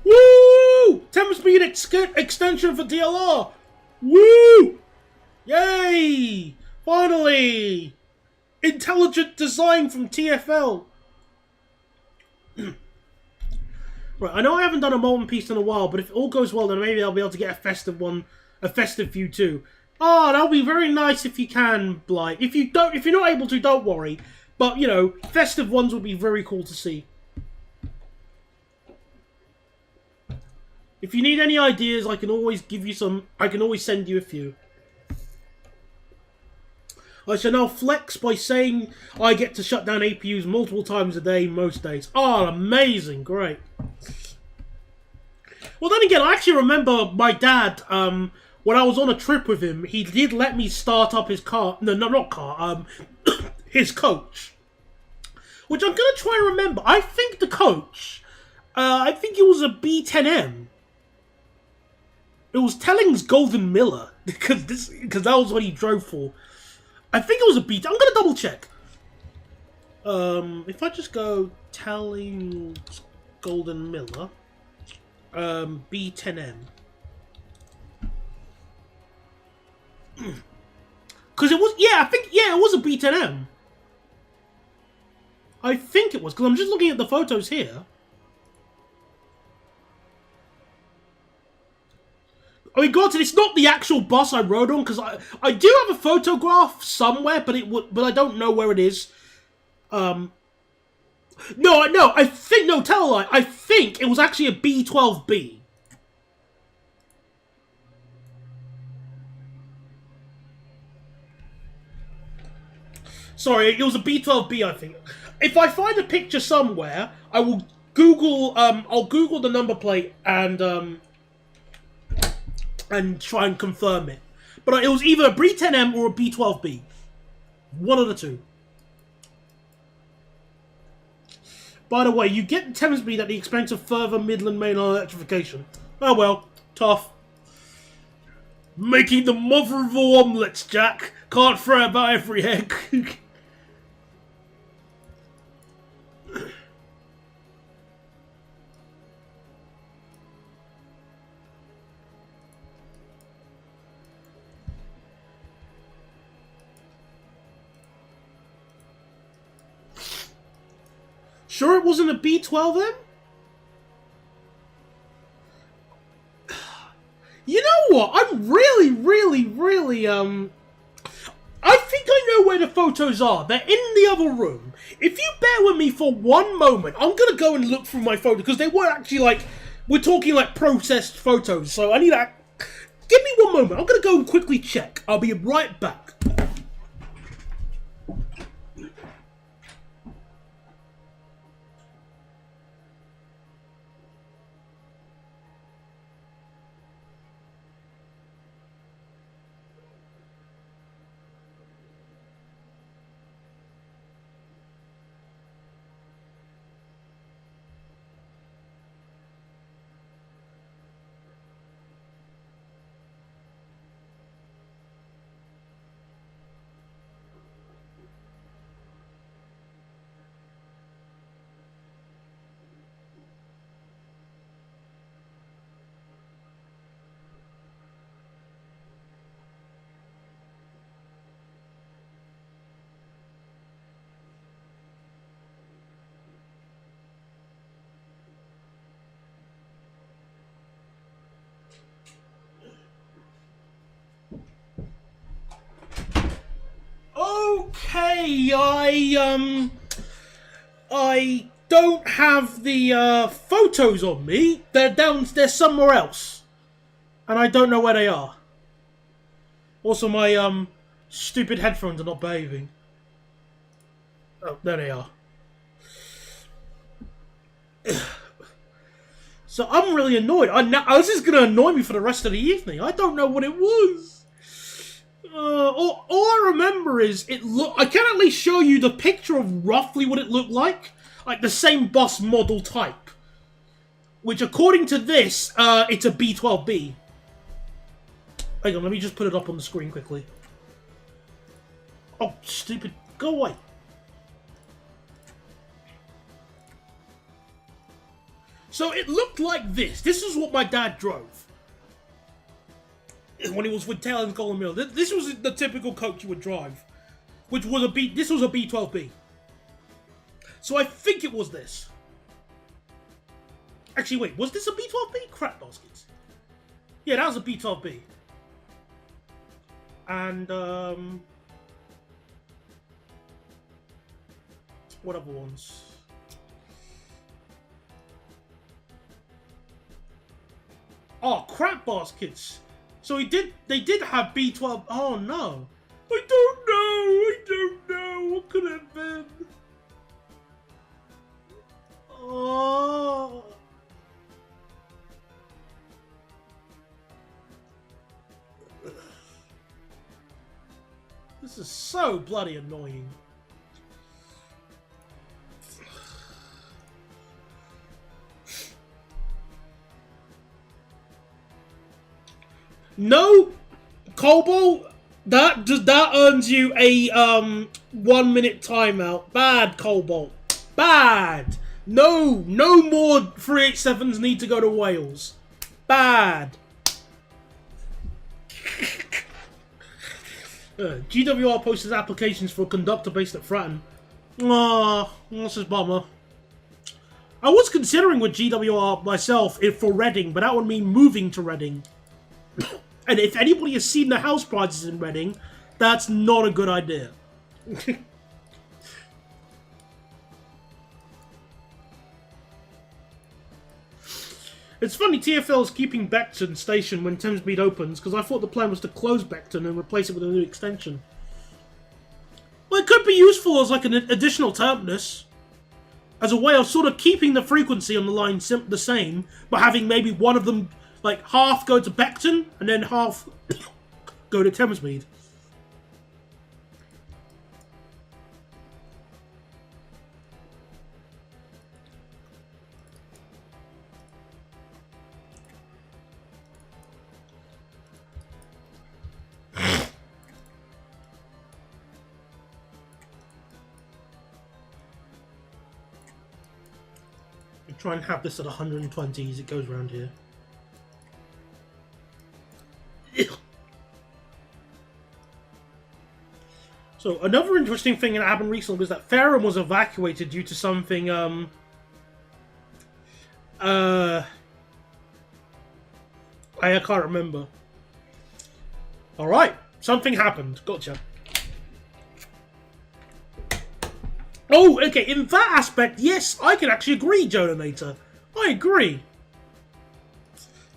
Woo! 10-speed extension for DLR. Woo! Yay! Finally! Intelligent design from TFL. Right, I know I haven't done a Molten piece in a while, but if all goes well, then maybe I'll be able to get a festive view too. Oh, that'll be very nice if you can, Blight. If you're not able to, don't worry. But, you know, festive ones would be very cool to see. If you need any ideas, I can always give you some. I can always send you a few. I shall now flex by saying I get to shut down APUs multiple times a day, most days. Oh, amazing. Great. Well, then again, I actually remember my dad, when I was on a trip with him, he did let me start up his car. No, not car. His coach. Which I'm going to try and remember. I think the coach, I think it was a B10M. It was Telling's Golden Miller. Because that was what he drove for. I think it was a B. I'm going to double check. If I just go Telling's Golden Miller. B10M. Because it was, yeah, it was a B10M. I think it was, because I'm just looking at the photos here. I mean, granted, it's not the actual bus I rode on, because I do have a photograph somewhere, but I don't know where it is. No, tell a lie. I think it was actually a B12B. Sorry, it was a B12B, I think. If I find a picture somewhere, I will Google, I'll Google the number plate and try and confirm it. But it was either a B10M or a B12B. One of the two. By the way, you get Thamesmead at the expense of further Midland Main Line electrification. Oh well, tough. Making the mother of all omelettes, Jack. Can't throw about every egg. Sure it wasn't a B12M? You know what? I'm really, I think I know where the photos are. They're in the other room. If you bear with me for one moment, I'm gonna go and look through my photos, because they were actually like, we're talking like processed photos, so I need that. Give me one moment. I'm gonna go and quickly check. I'll be right back. Okay, I don't have the photos on me. They're downstairs somewhere else, and I don't know where they are. Also, my stupid headphones are not behaving. Oh, there they are. So I'm really annoyed. This is gonna annoy me for the rest of the evening. I don't know what it was. All I remember is I can at least show you the picture of roughly what it looked like the same bus model type. Which, according to this, it's a B12B. Hang on, let me just put it up on the screen quickly. Oh, stupid! Go away. So it looked like this. This is what my dad drove when he was with Taylor and Golden Mill. This was the typical coach you would drive, which was This was a B12B. So I think it was this. Actually, wait, was this a B12B? Crap baskets. Yeah, that was a B12B. And what other ones? Oh, crap baskets. So they did have B12. Oh no. I don't know. What could it have been? Oh. This is so bloody annoying. No, Cobalt, that earns you a 1 minute timeout. Bad, Cobalt. Bad. No more 387s need to go to Wales. Bad. GWR posted applications for a conductor based at Fratton. Aw, that's a bummer. I was considering with GWR myself for Reading, but that would mean moving to Reading. And if anybody has seen the house prices in Reading, that's not a good idea. It's funny TFL is keeping Beckton Station when Thamesmead opens, because I thought the plan was to close Beckton and replace it with a new extension. Well, it could be useful as like an additional terminus, as a way of sort of keeping the frequency on the line the same, but having maybe one of them, like half go to Beckton and then half go to Thamesmead. Try and have this at 120 as it goes around here. So another interesting thing that happened recently was that Fareham was evacuated due to something I can't remember. Alright, something happened. Gotcha. Oh, okay, in that aspect, yes, I can actually agree, Jonanator. I agree.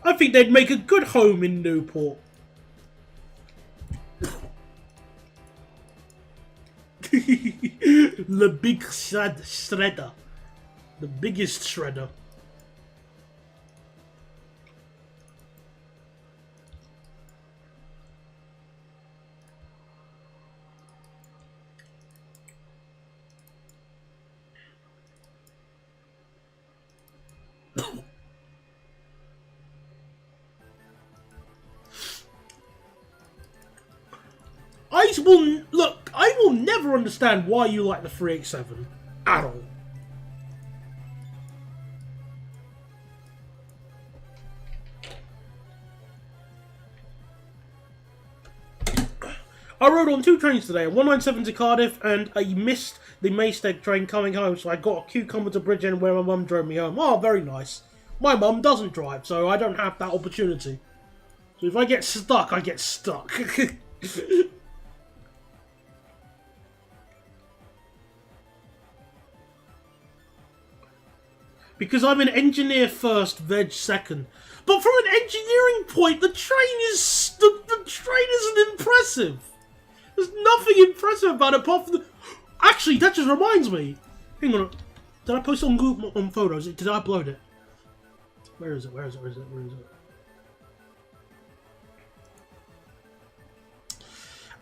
I think they'd make a good home in Newport. The big shredder. The biggest shredder. I will never understand why you like the 387 at all. I rode on 2 trains today, a 197 to Cardiff, and I missed the Maesteg train coming home, so I got a cucumber to Bridgend where my mum drove me home. Oh, very nice. My mum doesn't drive, so I don't have that opportunity. So if I get stuck, I get stuck. Because I'm an engineer first, veg second. But from an engineering point, the train isn't impressive. There's nothing impressive about it apart from the... Actually, that just reminds me. Hang on. Did I post it on Google on Photos? Did I upload it? Where is it? Where is it? Where is it? Where is it?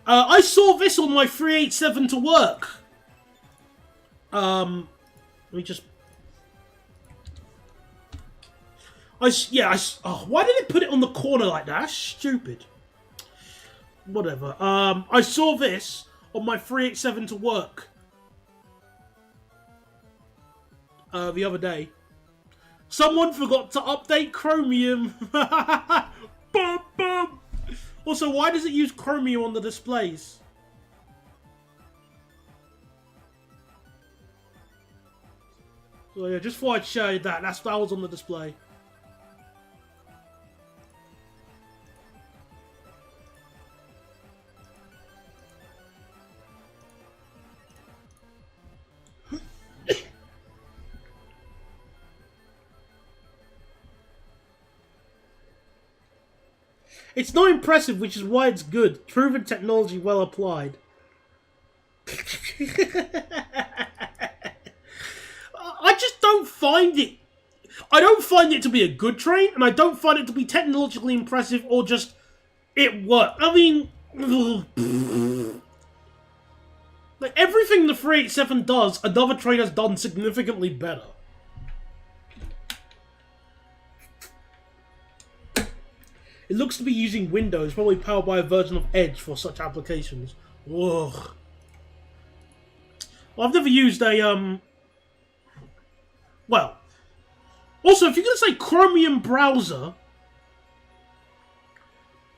I saw this on my 387 to work. Let me just... oh, why did it put it on the corner like that? That's stupid. Whatever. I saw this on my 387 to work the other day. Someone forgot to update Chromium. Bum, bum. Also, why does it use Chromium on the displays? So yeah, just thought I'd show you that. That was on the display. It's not impressive, which is why it's good. Proven technology well applied. I just don't find it... I don't find it to be a good train, and I don't find it to be technologically impressive or just... It worked. I mean... Like, everything the 387 does, another train has done significantly better. It looks to be using Windows, probably powered by a version of Edge for such applications. Ugh. Well, I've never used a, Well, also, if you're going to say Chromium browser,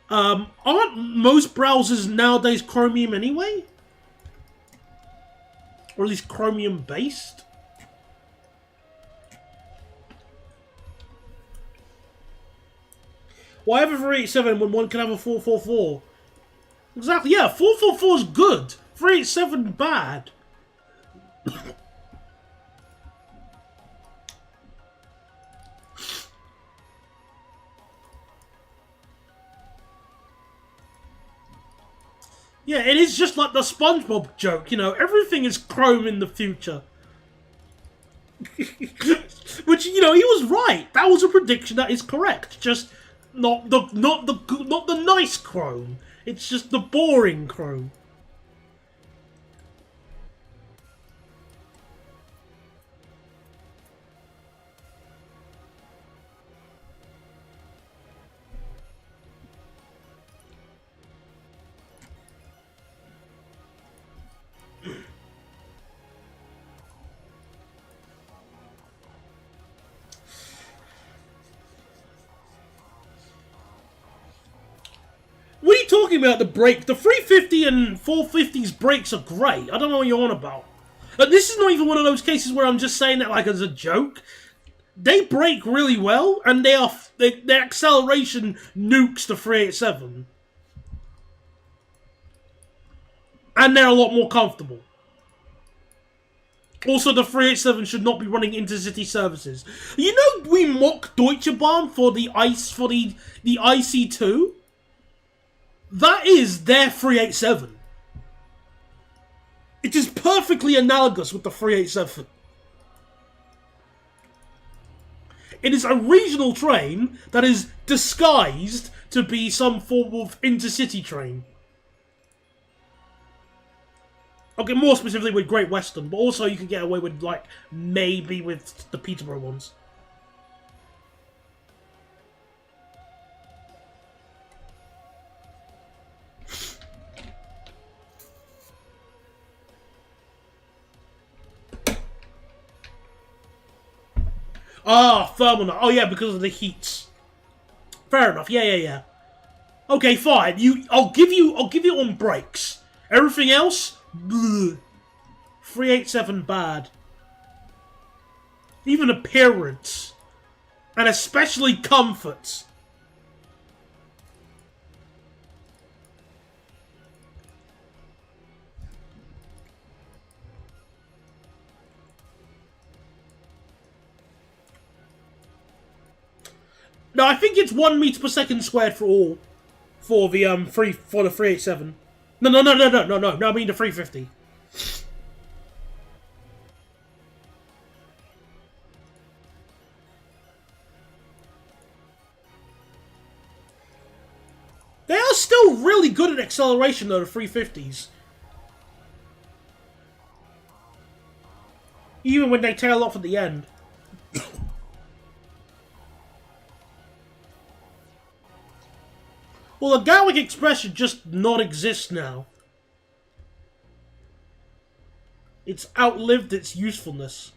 aren't most browsers nowadays Chromium anyway? Or at least Chromium-based? Why have a 387 when one can have a 444? Exactly, yeah, 444 is good. 387 bad. Yeah, it is just like the SpongeBob joke, you know, everything is chrome in the future. Which, you know, he was right. That was a prediction that is correct. Just not the nice chrome. It's just the boring chrome. What are you talking about, the brake? The 350 and 450's brakes are great. I don't know what you're on about. But this is not even one of those cases where I'm just saying that like as a joke. They brake really well, and their acceleration nukes the 387. And they're a lot more comfortable. Also, the 387 should not be running intercity services. You know, we mock Deutsche Bahn for the IC2. That is their 387. It is perfectly analogous with the 387. It is a regional train that is disguised to be some form of intercity train. Okay, more specifically with Great Western, but also you can get away with, like, maybe with the Peterborough ones. Ah, thermal. Oh yeah, because of the heats. Fair enough. Yeah. Okay, fine. I'll give you on brakes. Everything else, bleh. 387 bad. Even appearance, and especially comfort. No, I think it's 1 meter per second squared for all, for the 387. No. I mean the 350. They are still really good at acceleration though, the 350s. Even when they tail off at the end. Well, the Gatwick Express should just not exist now. It's outlived its usefulness.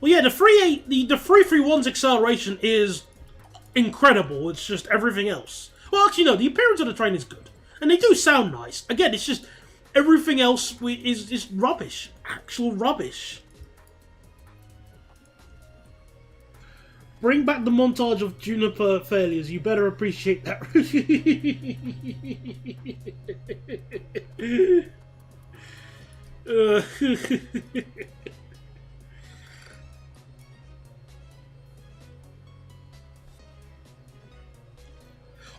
Well, yeah, the 331's acceleration is incredible. It's just everything else. Well, actually, no. The appearance of the train is good, and they do sound nice. Again, it's just everything else is rubbish. Actual rubbish. Bring back the montage of Juniper failures. You better appreciate that.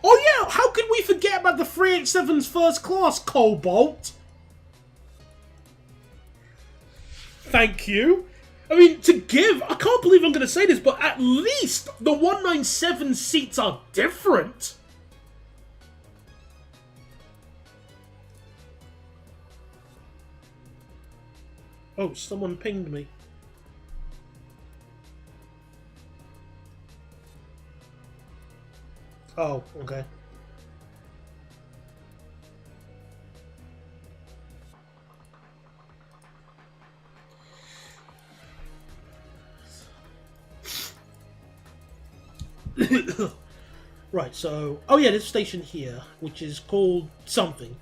Oh yeah, how could we forget about the 387's first class, Cobalt? Thank you. I mean, I can't believe I'm going to say this, but at least the 197 seats are different. Oh, someone pinged me. Oh, okay. Right, so... Oh yeah, this station here, which is called something.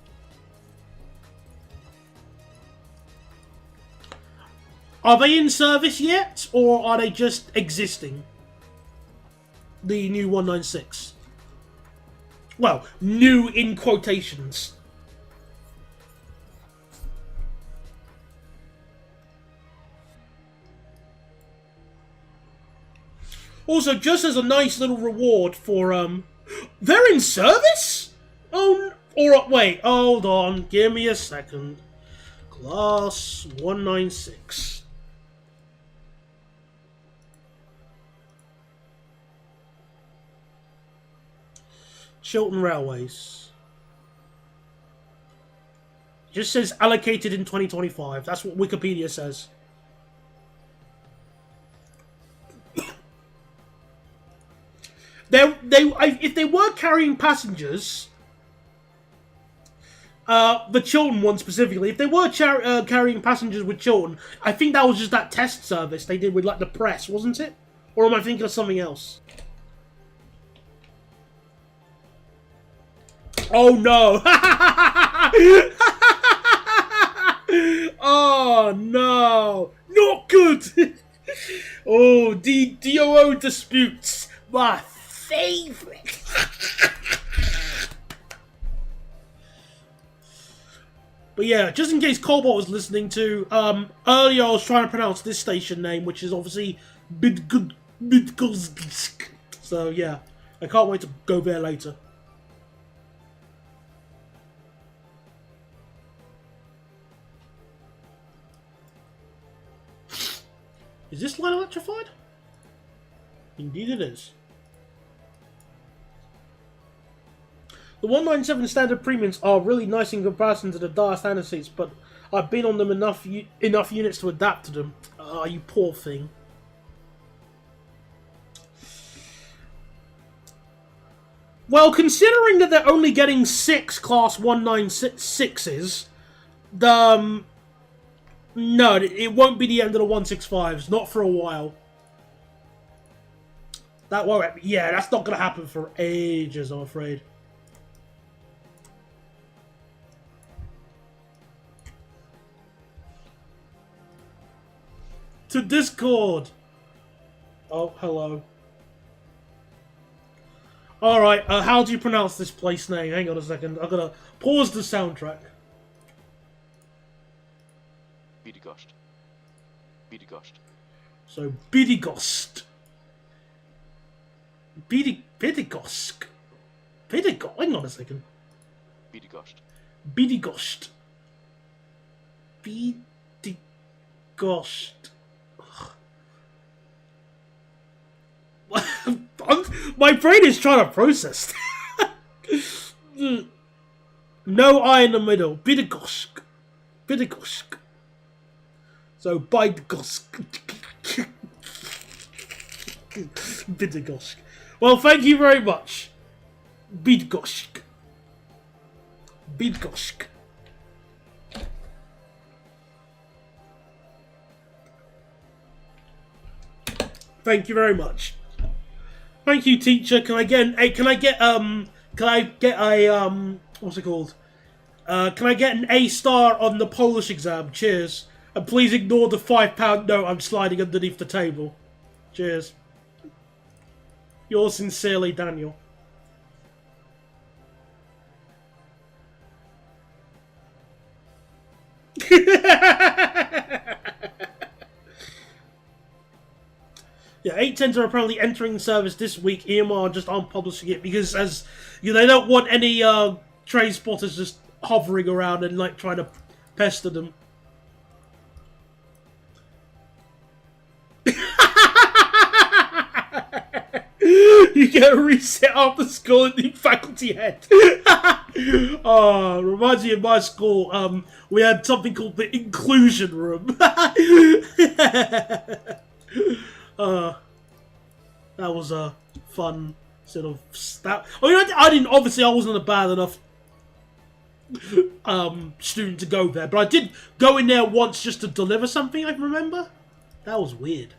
Are they in service yet, or are they just existing? The new 196. Well, new in quotations. Also, just as a nice little reward for, they're in service? Oh, or wait, hold on, give me a second. Class 196. Chiltern Railways. It just says allocated in 2025. That's what Wikipedia says. If they were carrying passengers, the Chiltern one specifically, if they were carrying passengers with Chiltern, I think that was just that test service they did with like the press, wasn't it? Or am I thinking of something else? Oh no! Oh no! Not good! Oh, DOO disputes! My favourite! But yeah, just in case Cobalt was listening to, earlier I was trying to pronounce this station name, which is obviously Bydgoszcz. So yeah, I can't wait to go there later. Is this line electrified? Indeed it is. The 197 standard premiums are really nice in comparison to the Dire standard seats, but I've been on them enough units to adapt to them. Ah, you poor thing. Well, considering that they're only getting 6 Class 196s, no, it won't be the end of the 165s. Not for a while. That won't... Yeah, that's not going to happen for ages, I'm afraid. To Discord! Oh, hello. Alright, how do you pronounce this place name? Hang on a second. I'm going to pause the soundtrack. Bydgoszcz. Bydgoszcz. So, Bydgoszcz. Bydgoszcz. Bydgoszcz. Hang on a second. Bydgoszcz. Bydgoszcz. Bydgoszcz. My brain is trying to process. No I in the middle. Bydgoszcz. Bydgoszcz. So, Bydgoszcz. Bydgoszcz. Well, thank you very much. Bydgoszcz. Bydgoszcz. Thank you very much. Thank you, teacher. Can I get a what's it called? Can I get an A star on the Polish exam? Cheers. And please ignore the £5 note I'm sliding underneath the table. Cheers. Yours sincerely, Daniel. Yeah, 810s are apparently entering service this week. EMR just aren't publishing it because, as you know, they don't want any train spotters just hovering around and like trying to pester them. You get a reset after school at the faculty head. Oh, reminds me of my school. We had something called the inclusion room. That was a fun sort of stat. I mean, I didn't. Obviously, I wasn't a bad enough student to go there, but I did go in there once just to deliver something. I remember. That was weird.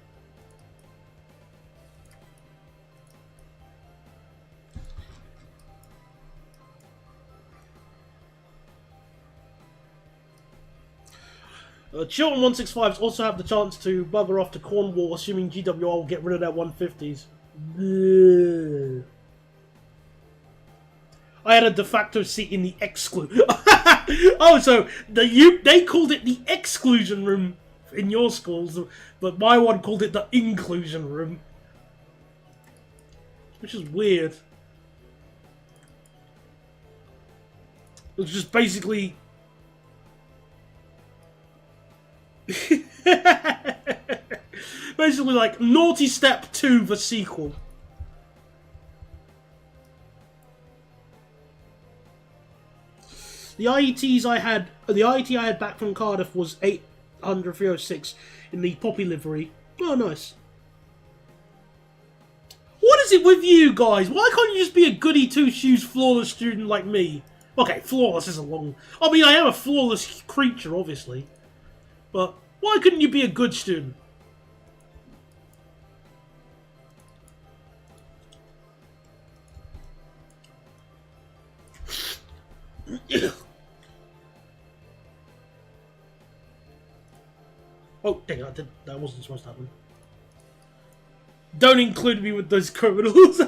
Chilton 165s also have the chance to bugger off to Cornwall, assuming GWR will get rid of their 150s. Ugh. I had a de facto seat in the oh, so they called it the exclusion room in your schools, but my one called it the inclusion room, which is weird. It was just basically. Basically like Naughty Step 2 the sequel. The IET I had back from Cardiff was 800 306 in the poppy livery. Oh, nice. What is it with you guys? Why can't you just be a goody two-shoes flawless student like me? Okay, flawless is a long. I mean, I am a flawless creature, obviously. But why couldn't you be a good student? Oh, dang it, that wasn't supposed to happen. Don't include me with those criminals.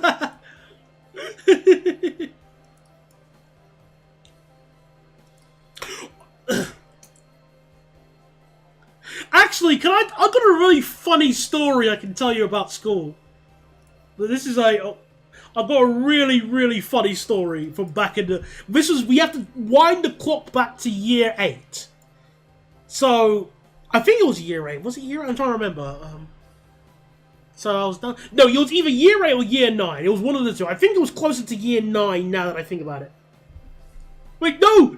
Actually, I've got a really funny story I can tell you about school. But this is I've got a really, really funny story from back in the... we have to wind the clock back to year 8. So, I think it was year 8. Was it year 8? I'm trying to remember. So I was done. No, it was either year 8 or year 9. It was one of the two. I think it was closer to year 9 now that I think about it. Wait, no,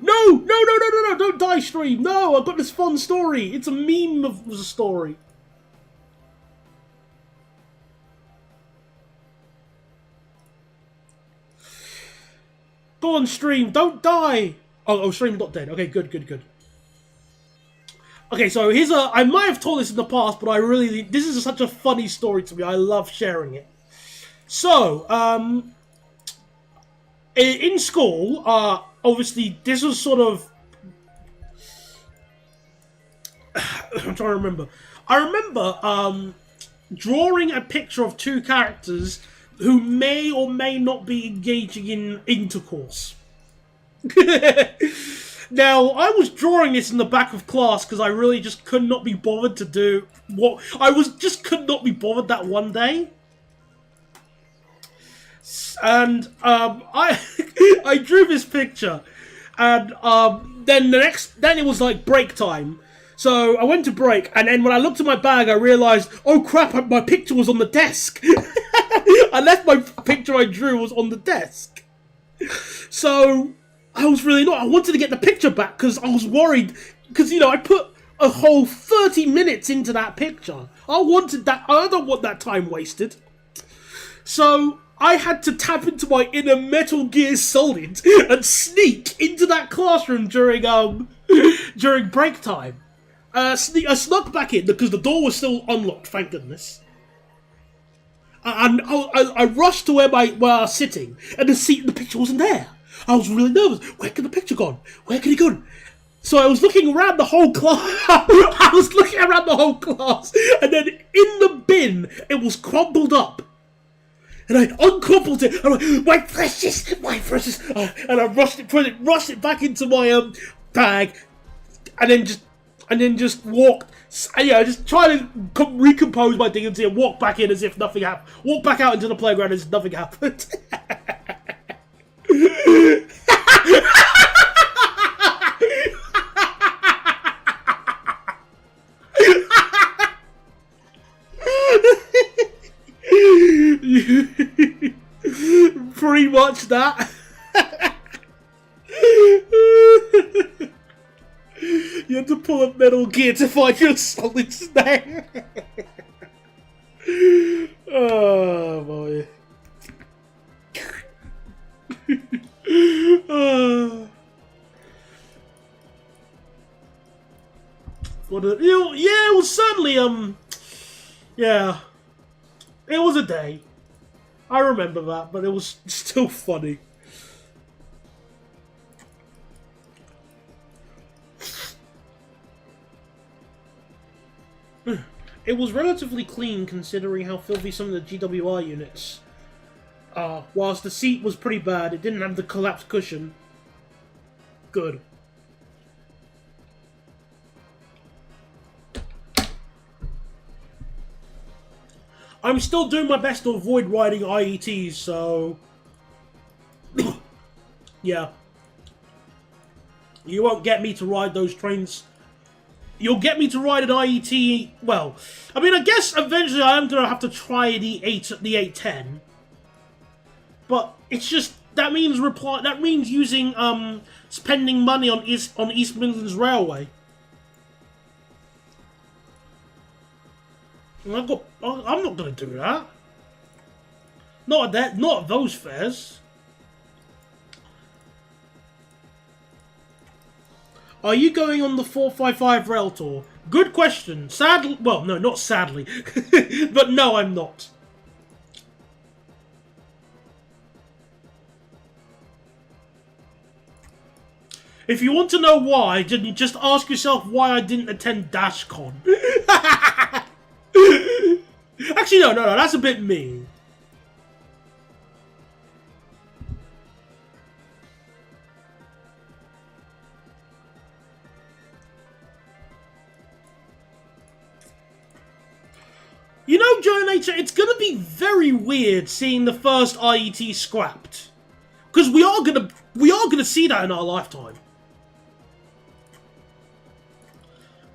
don't die, stream. No, I've got this fun story. It's a meme of a story. Go on, stream. Don't die. Oh, stream's not dead. Okay, good. Okay, so here's I might have told this in the past, but this is such a funny story to me. I love sharing it. So, in school, obviously, this was sort of... I'm trying to remember. I remember drawing a picture of two characters who may or may not be engaging in intercourse. Now, I was drawing this in the back of class because I really just could not be bothered to do what... could not be bothered that one day. And I drew this picture, and then it was like break time. So I went to break, and then when I looked at my bag, I realised, oh crap, my picture was on the desk. I left my picture I drew was on the desk. So I was really annoyed. I wanted to get the picture back because I was worried, because I put a whole 30 minutes into that picture. I don't want that time wasted. So I had to tap into my inner Metal Gear Solid and sneak into that classroom during break time. I snuck back in because the door was still unlocked, thank goodness. And I rushed to where I was sitting, and the seat in the picture wasn't there. I was really nervous. Where could the picture gone? Where could he gone? So I was looking around the whole class. I was looking around the whole class, and then in the bin, it was crumpled up. And I uncrumpled it. And I went, my precious, and I rushed it back into my bag, and then just walked. Yeah, just trying to recompose my dignity and walk back in as if nothing happened. Walk back out into the playground as if nothing happened. Pretty much that. You had to pull a Metal Gear to find your solid snake. Oh boy. Yeah, it was certainly yeah, it was a day. I remember that, but it was still funny. It was relatively clean considering how filthy some of the GWI units are. Whilst the seat was pretty bad, it didn't have the collapsed cushion. Good. I'm still doing my best to avoid riding IETs, so... yeah. You won't get me to ride those trains. You'll get me to ride an IET... Well, I mean, I guess eventually I am going to have to try the 810. But it's just... That means using, spending money on East Midlands Railway. I'm not going to do that. Not at those fares. Are you going on the 455 rail tour? Good question. Sadly, well, no, not sadly, but no, I'm not. If you want to know why, just ask yourself why I didn't attend DashCon. Actually, no, that's a bit mean. You know, Joe Nature, it's gonna be very weird seeing the first IET scrapped, because we are gonna see that in our lifetime.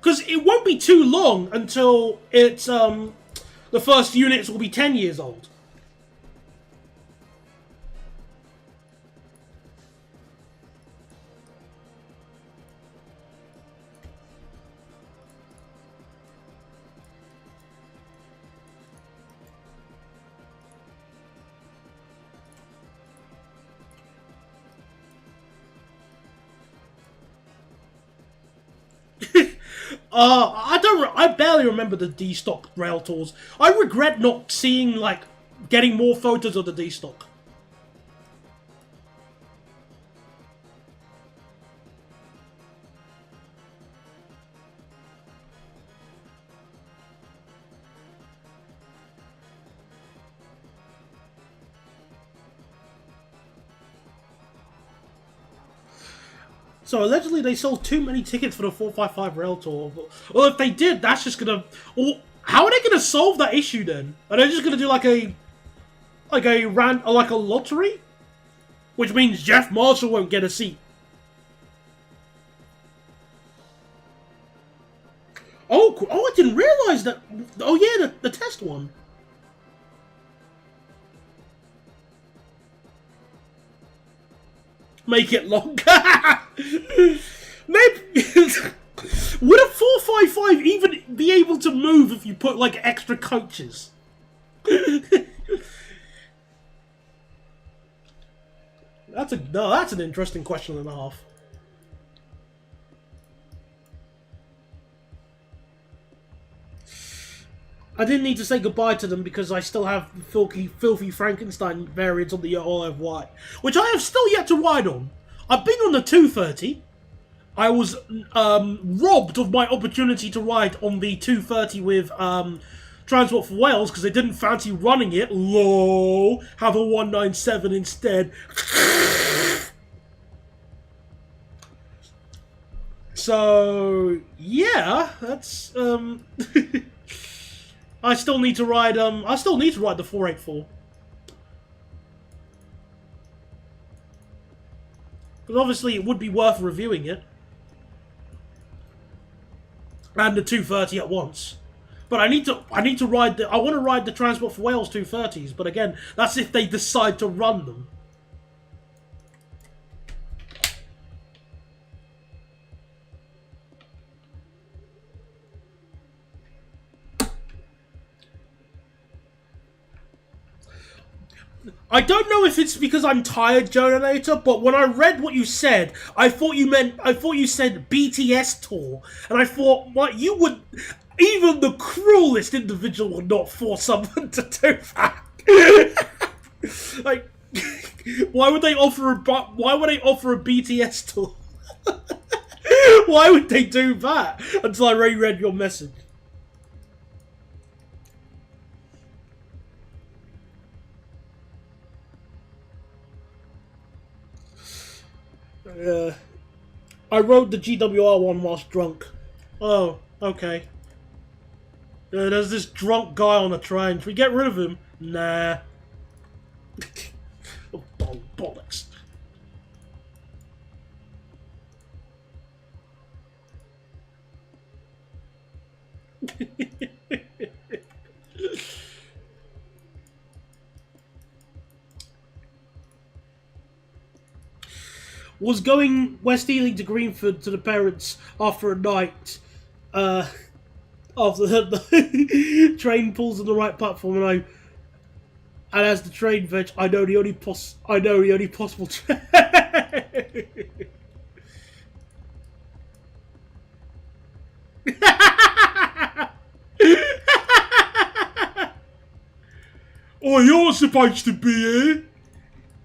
Because it won't be too long until it's the first units will be 10 years old. I barely remember the D-Stock rail tours. I regret not seeing, like, getting more photos of the D-Stock. So allegedly they sold too many tickets for the 455 rail tour. Well, if they did, that's just gonna... Well, how are they gonna solve that issue then? Are they just gonna do like a lottery? Which means Jeff Marshall won't get a seat. Oh, I didn't realise that... Oh yeah, the test one. Make it longer. Maybe would a 455 even be able to move if you put like extra coaches? That's an interesting question and a half. I didn't need to say goodbye to them because I still have filthy Frankenstein variants on the Isle of Wight, which I have still yet to ride on. I've been on the 230. I was robbed of my opportunity to ride on the 230 with Transport for Wales because they didn't fancy running it. Lol. Have a 197 instead. So yeah, that's I still need to ride the 484. Because obviously it would be worth reviewing it. And the 230 at once. But I need to ride I want to ride the Transport for Wales 230s, but again, that's if they decide to run them. I don't know if it's because I'm tired, Jonanator, but when I read what you said, I thought you said BTS tour, and I thought, what, you would, even the cruelest individual would not force someone to do that. Like, why would they offer a BTS tour? Why would they do that? Until I reread your message. I rode the GWR one whilst drunk. Oh, okay. There's this drunk guy on the train. Should we get rid of him? Nah. Oh, bollocks. Was going West Ealing to Greenford to the parents after a night, after the train pulls on the right platform, and as the train veg, I know the only possible train. Oh, you're supposed to be here.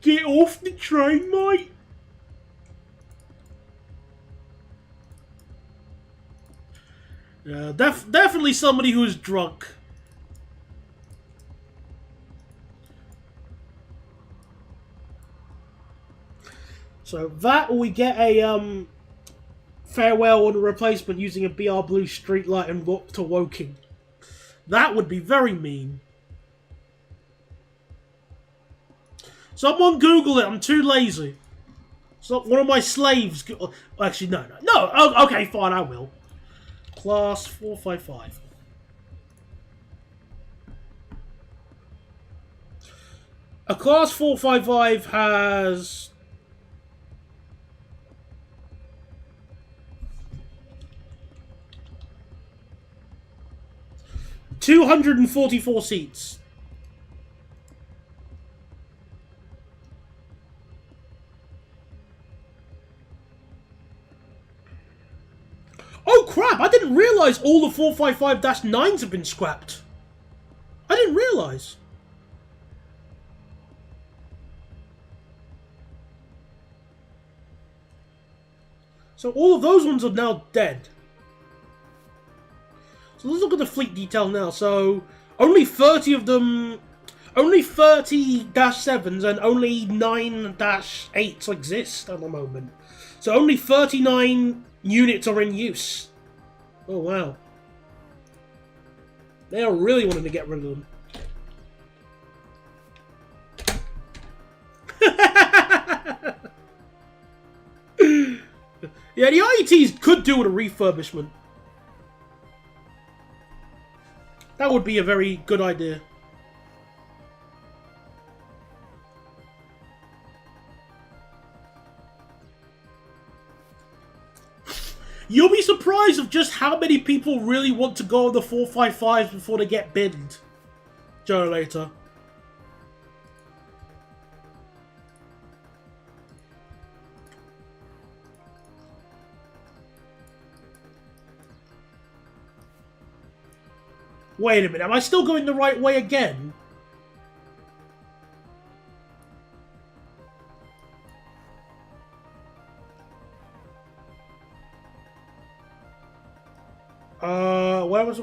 Get off the train, mate. Yeah, definitely somebody who is drunk. So that, or we get a farewell and a replacement using a BR Blue streetlight and walk to Woking. That would be very mean. Someone Google it. I'm too lazy. So one of my slaves. Actually, no. Oh, okay, fine. I will. Class 455. A class 455 has 244 seats. Oh crap, I didn't realise all the 455-9s have been scrapped. I didn't realise. So all of those ones are now dead. So let's look at the fleet detail now. So only 30 of them, only 30-7s and only 9-8s exist at the moment. So only 39 units are in use. Oh wow. They are really wanting to get rid of them. Yeah, the IETs could do with a refurbishment. That would be a very good idea. You'll be surprised of just how many people really want to go on the 455s before they get binned. Joe later. Wait a minute, am I still going the right way again? Where was...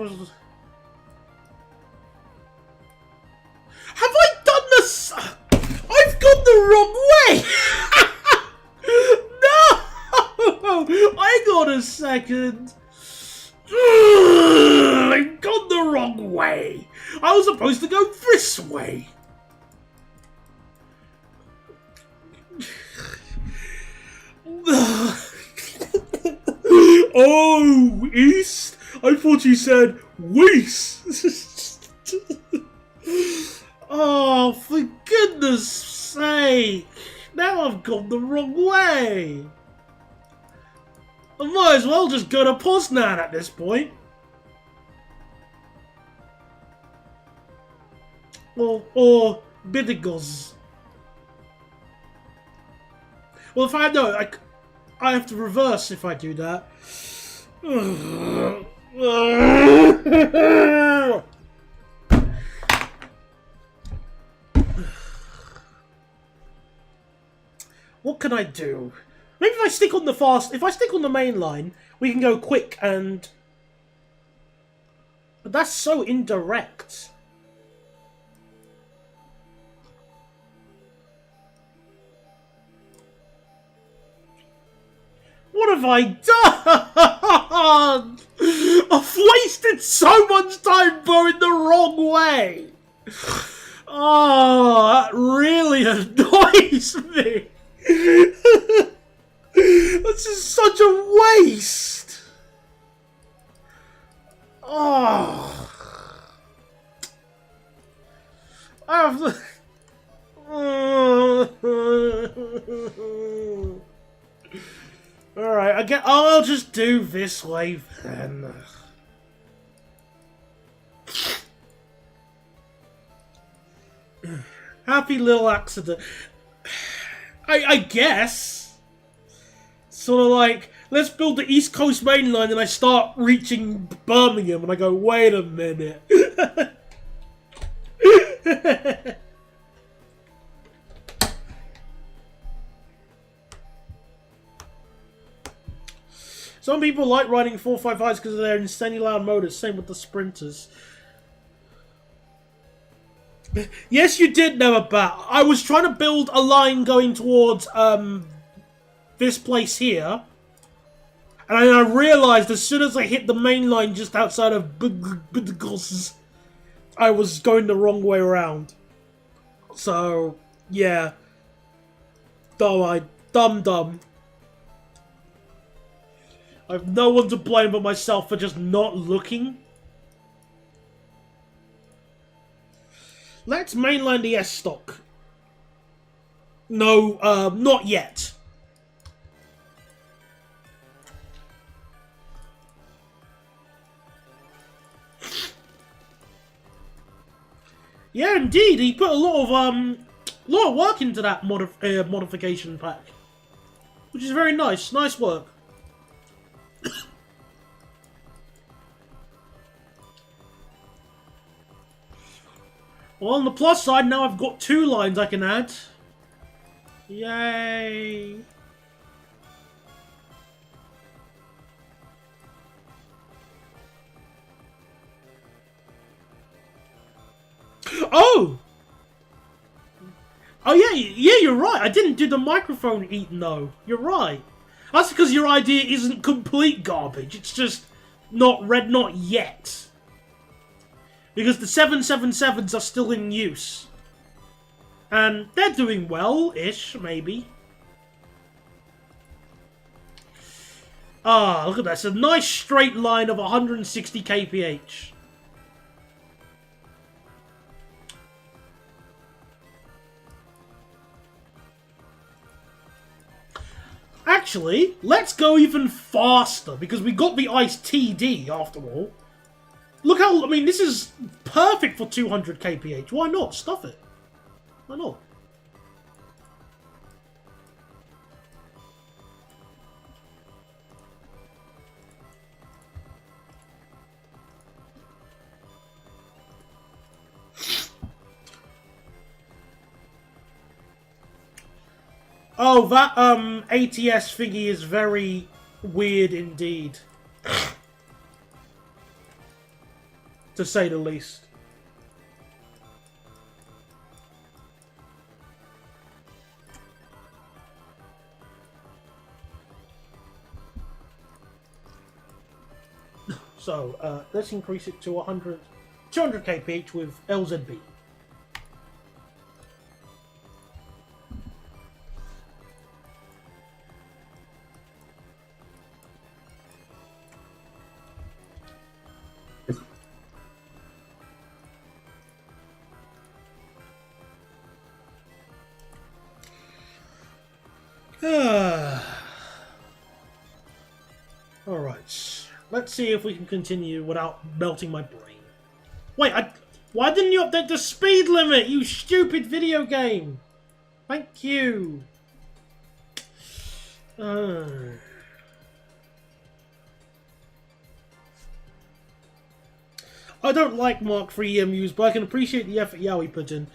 Have I done this? I've gone the wrong way! No! Hang on a second. I've gone the wrong way. I was supposed to go this way. Oh, east? I thought you said west. Oh, for goodness sake. Now I've gone the wrong way. I might as well just go to Poznan at this point. Or Bydgoszcz. Well, if I know, I have to reverse if I do that. What can I do? Maybe if I stick on the main line, we can go quick and... But that's so indirect. What have I done? I've wasted so much time going the wrong way. Oh, that really annoys me. This is such a waste. Oh. I have to... Alright, I'll just do this way then. Happy little accident. I guess. Sort of like, let's build the East Coast main line and I start reaching Birmingham and I go, wait a minute. Some people like riding 455s because of their insanely loud motors. Same with the sprinters. Yes, you did know about. I was trying to build a line going towards this place here, and I realized as soon as I hit the main line just outside of Bydgoszcz, I was going the wrong way around. So yeah, dumb. I've no one to blame but myself for just not looking. Let's mainline the S-Stock. No, not yet. Yeah, indeed. He put a lot of work into that modification pack, which is very nice. Nice work. Well, on the plus side, now I've got 2 lines I can add. Yay! Oh! Oh yeah, you're right. I didn't do the microphone eating though. You're right. That's because your idea isn't complete garbage. It's just not yet. Because the 777s are still in use. And they're doing well-ish, maybe. Ah, look at that. It's a nice straight line of 160 kph. Actually, let's go even faster, because we got the Ice TD, after all. Look how, I mean, this is perfect for 200 kph. Why not? Stuff it. Why not? Oh, that ATS thingy is very weird indeed, to say the least. So, let's increase it to 100, 200 kph with LZB. Alright. Let's see if we can continue without melting my brain. Wait, why didn't you update the speed limit, you stupid video game? Thank you. I don't like Mark III EMUs, but I can appreciate the effort Yowie put in.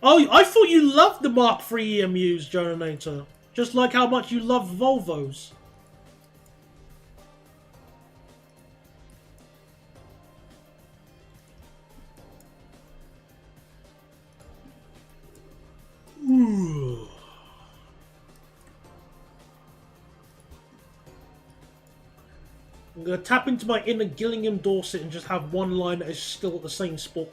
Oh, I thought you loved the Mark III EMUs, Jonanator. Just like how much you love Volvos. Ooh. I'm gonna tap into my inner Gillingham Dorset and just have one line that is still at the same spot,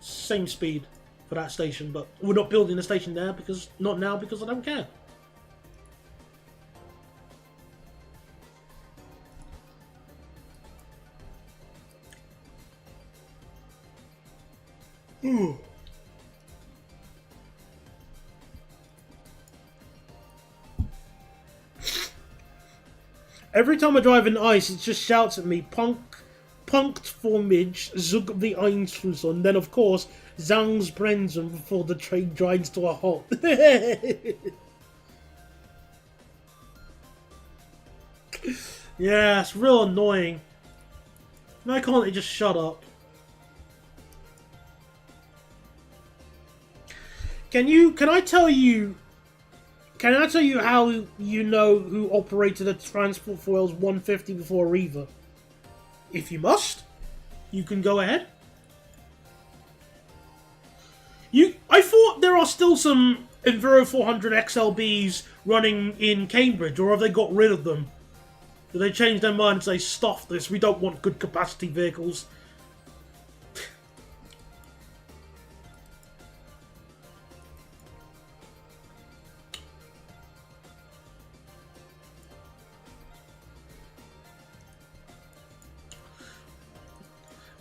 same speed for that station. But we're not building a station there because not now because I don't care. Ooh. Every time I drive in ice, it just shouts at me, punkt vor mich, zug the Einfuß, then of course, Zangs Bremsen before the train grinds to a halt. Yeah, it's real annoying. Why can't they just shut up? Can I tell you how you know who operated a Transport for Wales 150 before Arriva? If you must, you can go ahead. I thought there are still some Enviro 400 XLBs running in Cambridge, or have they got rid of them? Did they change their mind and say, stuff this, we don't want good capacity vehicles?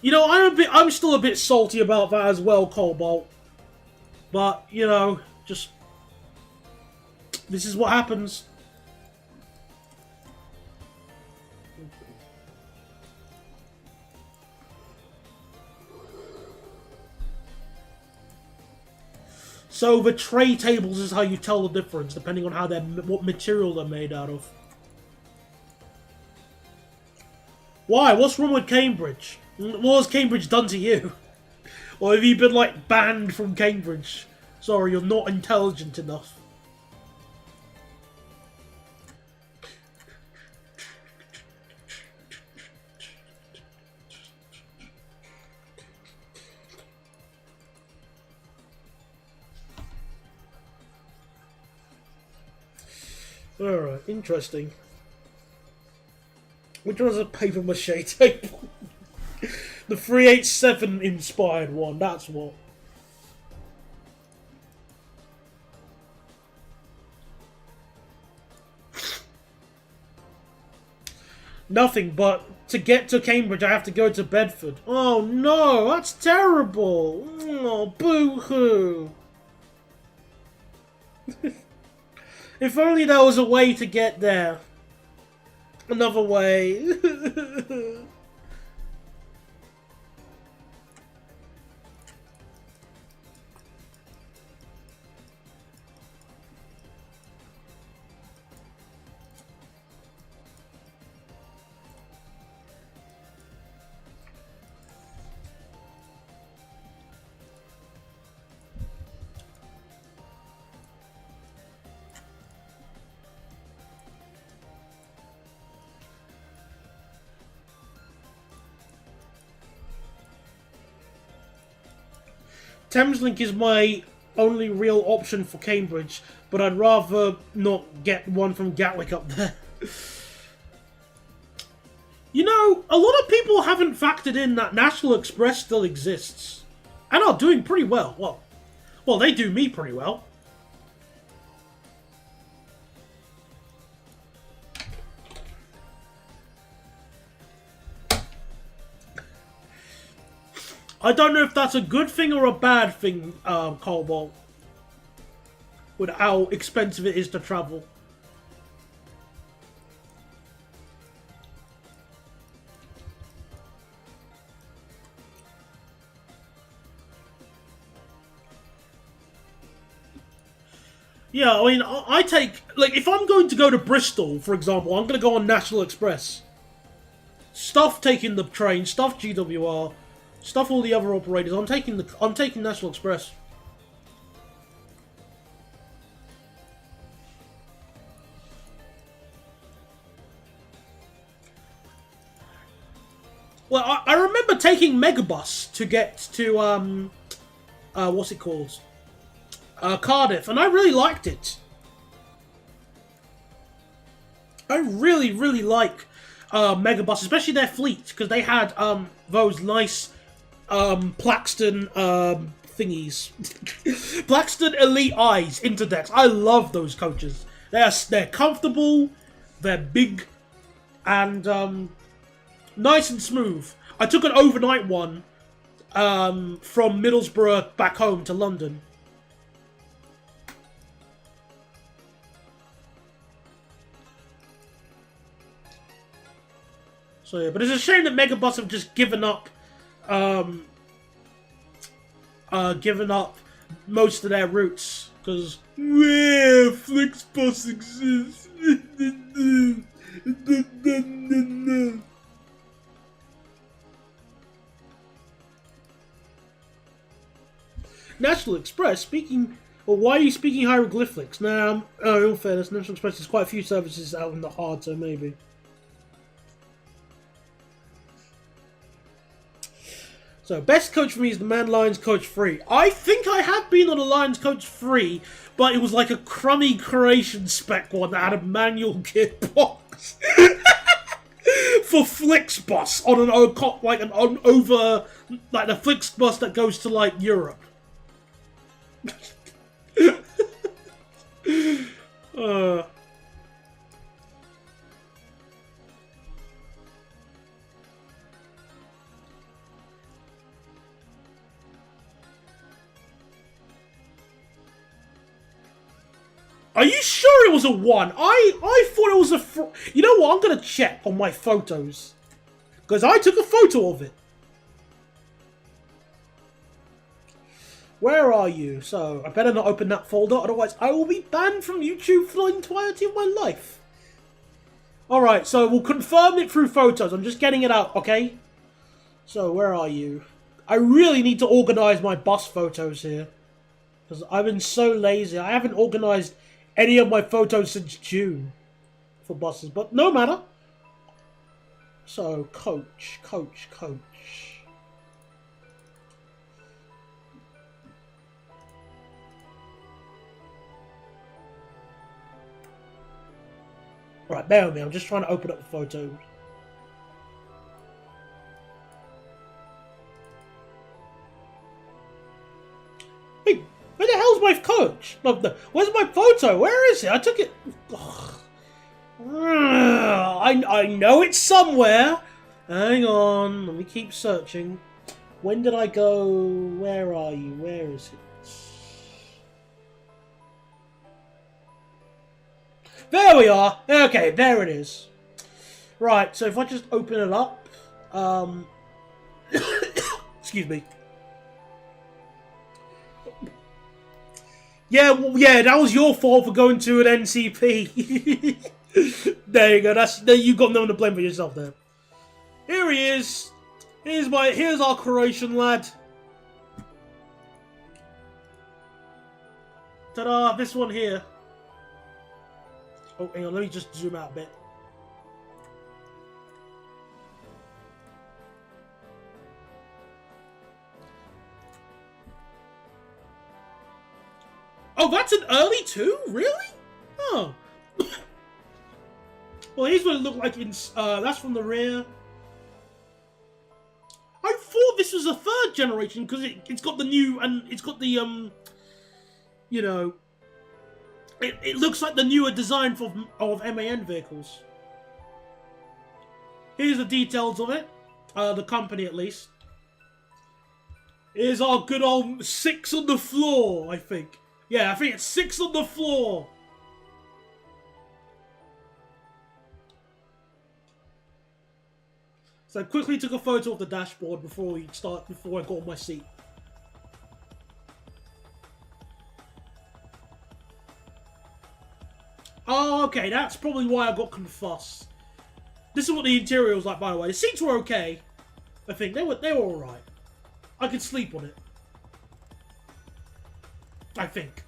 You know, I'm still a bit salty about that as well, Cobalt. But, you know, just... this is what happens. So the tray tables is how you tell the difference, depending on how what material they're made out of. Why? What's wrong with Cambridge? What has Cambridge done to you? Or have you been, like, banned from Cambridge? Sorry, you're not intelligent enough. Alright, interesting. Which one's a paper mache table? The 387 inspired one, that's what. Nothing, but to get to Cambridge I have to go to Bedford. Oh no, that's terrible. Oh, boo-hoo. If only there was a way to get there. Another way. Thameslink is my only real option for Cambridge, but I'd rather not get one from Gatwick up there. You know, a lot of people haven't factored in that National Express still exists. And are doing pretty well. Well, they do me pretty well. I don't know if that's a good thing or a bad thing, Cobalt. With how expensive it is to travel. Yeah, I mean, I take... Like, if I'm going to go to Bristol, for example, I'm going to go on National Express. Stuff taking the train, stuff GWR, stuff all the other operators. I'm taking National Express. Well, I remember taking Megabus to get to, what's it called? Cardiff, and I really liked it. I really, really like Megabus, especially their fleet, because they had those nice Plaxton thingies. Plaxton Elite Eyes Interdecks. I love those coaches. They're comfortable, they're big, and nice and smooth. I took an overnight one from Middlesbrough back home to London. So yeah, but it's a shame that Megabus have just given up most of their routes, because Flixbus exists. National Express speaking. Or why are you speaking hieroglyphics? Nah, in all fairness, National Express has quite a few services out in the hard, so maybe. So, best coach for me is the Man Lions Coach 3. I think I have been on a Lions Coach 3, but it was like a crummy Croatian spec one that had a manual gearbox. For Flixbus on the Flixbus that goes to like Europe. Are you sure it was a 1? I thought it was a... You know what? I'm going to check on my photos. Because I took a photo of it. Where are you? So, I better not open that folder, otherwise I will be banned from YouTube for the entirety of my life. Alright, so we'll confirm it through photos. I'm just getting it out, okay? So, where are you? I really need to organise my bus photos here. Because I've been so lazy. I haven't organised any of my photos since June for buses, but no matter. So, coach. Right, bear with me. I'm just trying to open up the photos. Wait, where the hell's my coach? Where's my photo? Where is it? I took it... I know it's somewhere. Hang on. Let me keep searching. When did I go... Where are you? Where is it? There we are. Okay, there it is. Right, so if I just open it up... Excuse me. Yeah, that was your fault for going to an NCP. There you go. You got no one to blame for yourself there. Here he is. Here's our Croatian lad. Ta-da! This one here. Oh, hang on. Let me just zoom out a bit. Oh, that's an early 2? Really? Oh. Well, here's what it looked like in... that's from the rear. I thought this was a 3rd generation, because it's got the new... And it's got the, you know... It looks like the newer design of MAN vehicles. Here's the details of it. The company, at least. Here's our good old 6 on the floor, I think. Yeah, I think it's 6 on the floor. So I quickly took a photo of the dashboard before I got on my seat. Oh, okay, that's probably why I got confussed. This is what the interior was like, by the way. The seats were okay. I think they were alright. I could sleep on it. I think.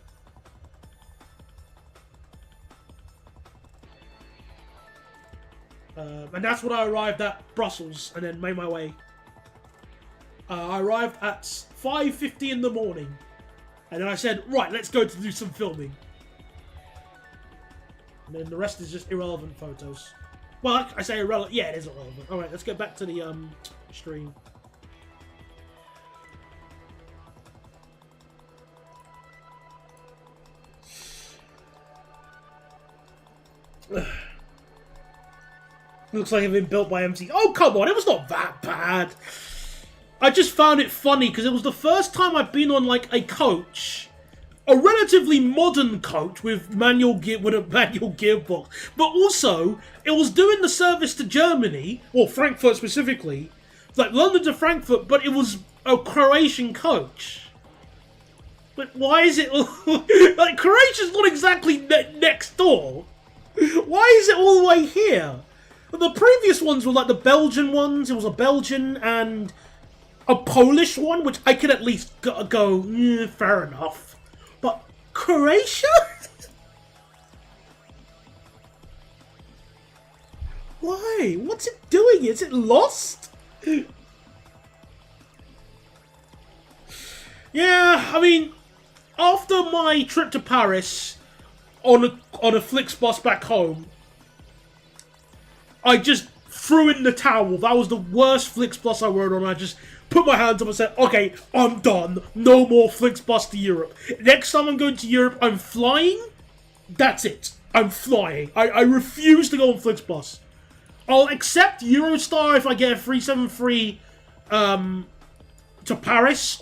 And that's when I arrived at Brussels and then made my way. I arrived at 5:50 in the morning. And then I said, right, let's go to do some filming. And then the rest is just irrelevant photos. Well, I say irrelevant. Yeah, it is irrelevant. Alright, let's get back to the stream. Looks like it's been built by MC. Oh, come on, it was not that bad. I just found it funny because it was the first time I've been on like a coach, a relatively modern coach with a manual gearbox, but also it was doing the service to Germany, or Frankfurt specifically, like London to Frankfurt, but it was a Croatian coach. But why is it like Croatia's not exactly next door? Why is it all the way here? The previous ones were like the Belgian ones. It was a Belgian and a Polish one, which I could at least go fair enough. But Croatia? Why? What's it doing? Is it lost? Yeah, I mean, after my trip to Paris on a Flixbus back home, I just threw in the towel. That was the worst Flixbus I rode on. I just put my hands up and said, okay, I'm done. No more Flixbus to Europe. Next time I'm going to Europe, I'm flying. That's it. I'm flying. I refuse to go on Flixbus. I'll accept Eurostar if I get a 373 to Paris,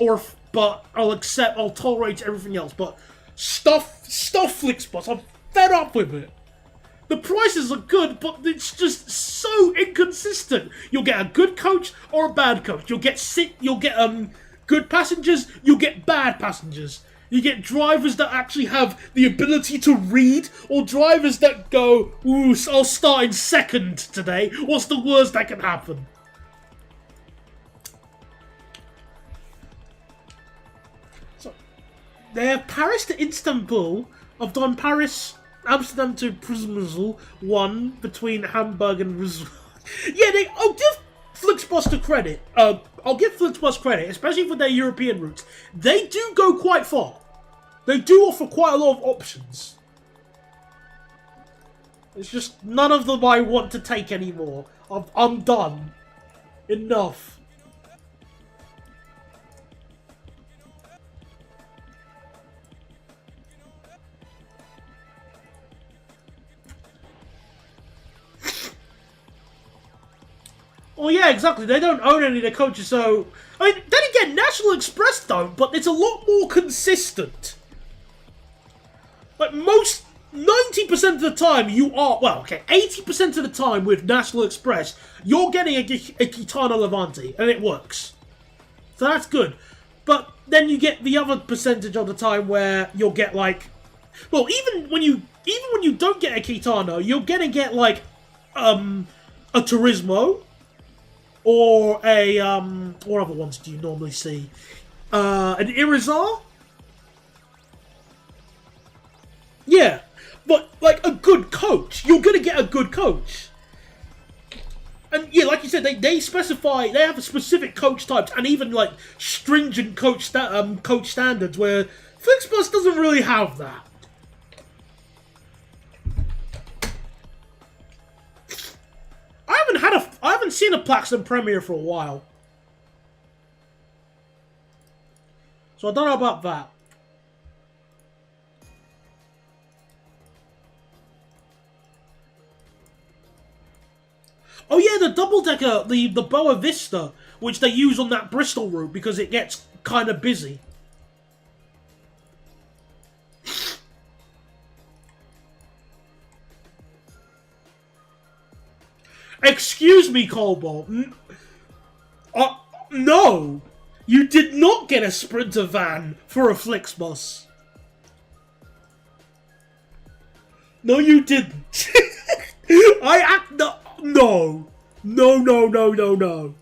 but I'll tolerate everything else. But stuff Flixbus. I'm fed up with it. The prices are good, but it's just so inconsistent. You'll get a good coach or a bad coach. You'll get good passengers, you'll get bad passengers. You get drivers that actually have the ability to read, or drivers that go, ooh, I'll start in second today. What's the worst that can happen? So, they have Paris to Istanbul. I've done Amsterdam to Przemysl, one between Hamburg and Rizal. Yeah, I'll give Flixbus credit. I'll give Flixbus credit, especially for their European routes. They do go quite far. They do offer quite a lot of options. It's just none of them I want to take anymore. I'm done. Enough. Well, yeah, exactly. They don't own any of their coaches, so... I mean, then again, National Express don't, but it's a lot more consistent. Like, 90% of the time, you are... Well, okay, 80% of the time with National Express, you're getting a Gitana Levante, and it works. So that's good. But then you get the other percentage of the time where you'll get, like... Well, even when you don't get a Gitana, you're gonna get, like, a Turismo... Or a, what other ones do you normally see? An Irizar? Yeah, but, like, a good coach. You're gonna get a good coach. And, yeah, like you said, they specify, they have specific coach types, and even, like, stringent coach standards, where Flixbus doesn't really have that. I haven't seen a Plaxton Premier for a while. So I don't know about that. Oh yeah, the double-decker, the Boa Vista, which they use on that Bristol route because it gets kind of busy. Excuse me, Cobalt. No! You did not get a Sprinter van for a Flixbus. No, you didn't. No. No. No, no, no, no, no.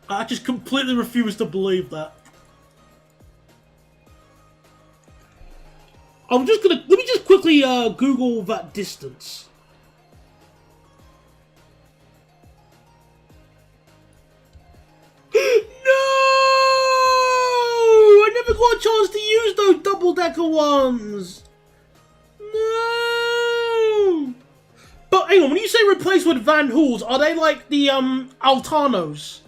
I just completely refuse to believe that. I'm just gonna... Let me just quickly Google that distance. No! I never got a chance to use those double-decker ones! No! But hang on, when you say replace with Van Hools, are they like the Altanos?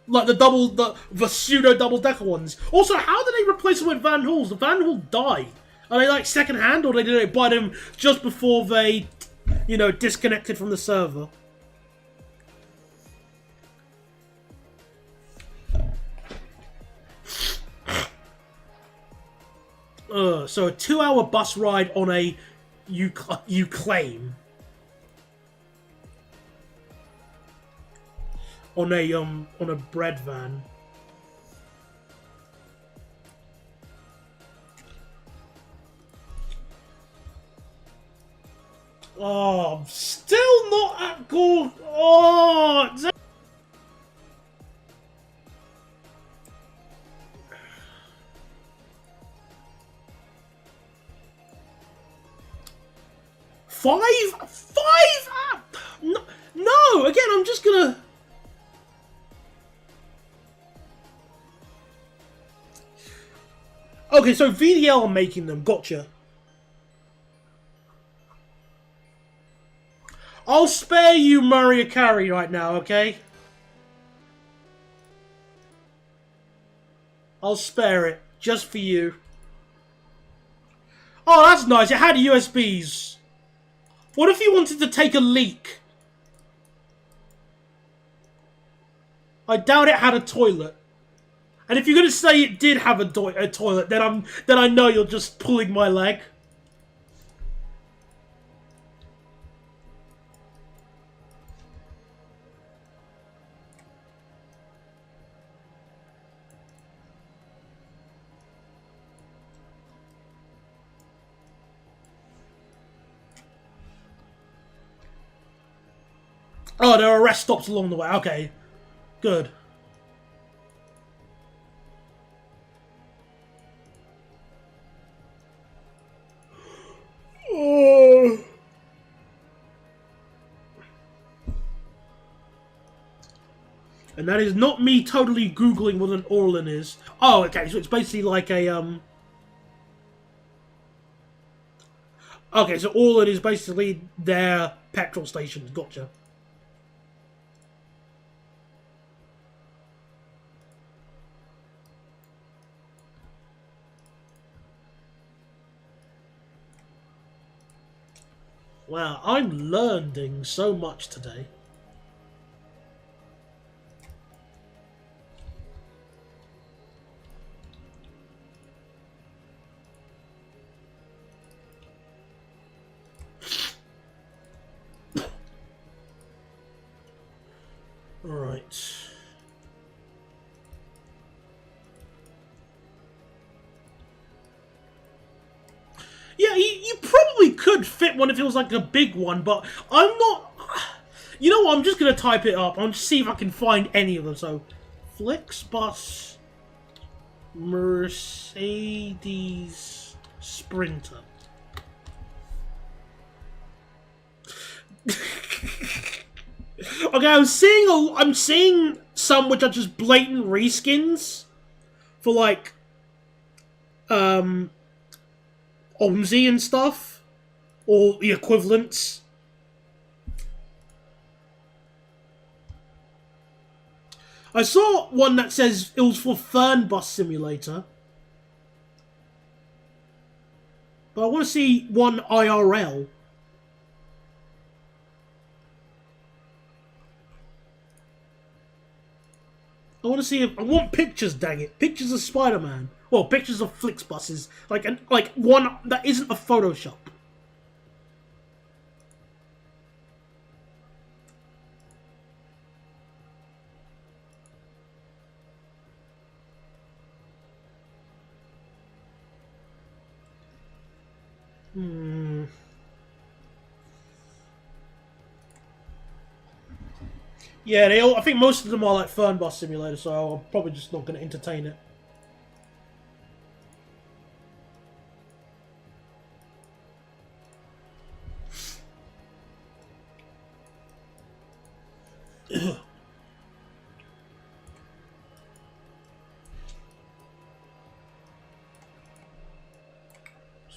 Like the pseudo double-decker ones. Also, how did they replace them with Van Hools? The Van Hool died. Are they like second-hand, or did they buy them just before they, you know, disconnected from the server? So a 2-hour bus ride on a you claim on a bread van. Oh, I'm still not at goal. Oh, five? No, again, I'm just gonna... Okay, so VDL are making them, gotcha. I'll spare you Maria Carey right now, okay? I'll spare it, just for you. Oh, that's nice, it had USBs. What if you wanted to take a leak? I doubt it had a toilet. And if you're gonna say it did have a toilet, then I know you're just pulling my leg. Oh, there are rest stops along the way. Okay, good. Oh. And that is not me totally Googling what an Orlen is. Oh, okay, so it's basically like a, Okay, so Orlen is basically their petrol stations. Gotcha. Wow, I'm learning so much today. Right. one if it was like a big one, but I'm not... You know what, I'm just going to type it up. I'll just see if I can find any of them. So, Flixbus Mercedes Sprinter. Okay, I'm seeing some which are just blatant reskins for like OMSI and stuff, or the equivalents. I saw one that says it was for Fernbus Simulator, but I want to see one IRL. I want to see if I want pictures. Dang it, pictures of Spider-Man. Well, pictures of Flixbuses, like one that isn't a Photoshop. Yeah, I think most of them are like Fernbus Simulator, so I'm probably just not going to entertain it.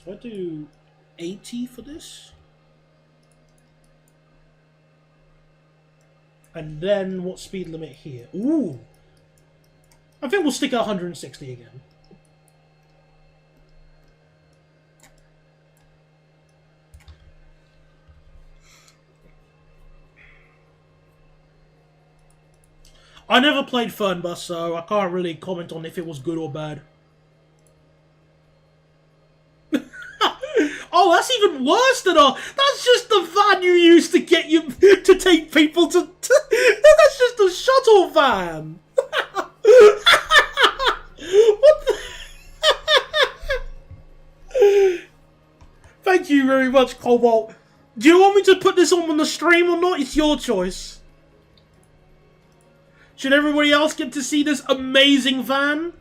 So I do 80 for this. And then what speed limit here? Ooh! I think we'll stick at 160 again. I never played Fernbus, so I can't really comment on if it was good or bad. Oh, that's even worse than that's just the van you use to get you to take people to. That's just a shuttle van. What the? Thank you very much, Cobalt. Do you want me to put this on the stream or not? It's your choice. Should everybody else get to see this amazing van?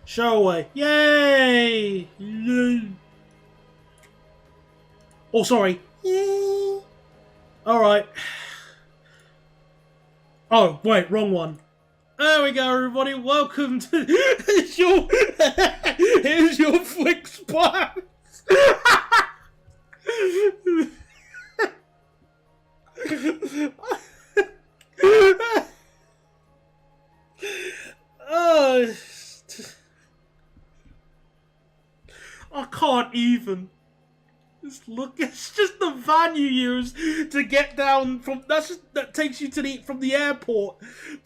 Show away. Yay! Yay! Oh, sorry. Yay! Alright. Oh, wait, wrong one. There we go, everybody. Welcome to... here's your Flixbus. Oh... I can't even. Just look, it's just the van you use to get down from. That takes you to from the airport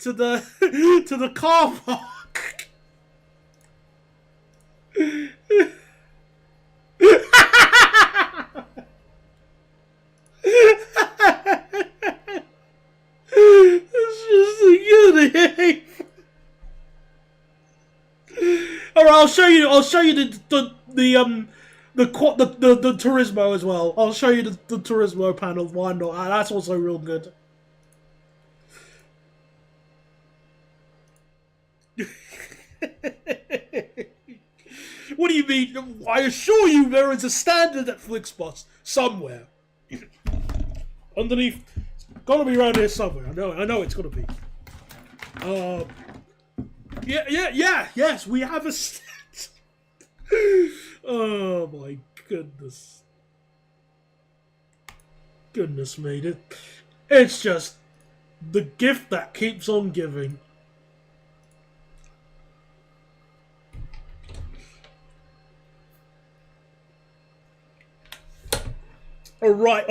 to the car park. It's just a unity. Alright, I'll show you the Turismo as well. I'll show you the Turismo panel. Why not? That's also real good. What do you mean? I assure you there is a standard at Flixbus somewhere. Underneath. It's gotta be around here somewhere. I know it's gotta be. Yes, we have a stat. Oh my goodness. Goodness me. It's just the gift that keeps on giving. Alright.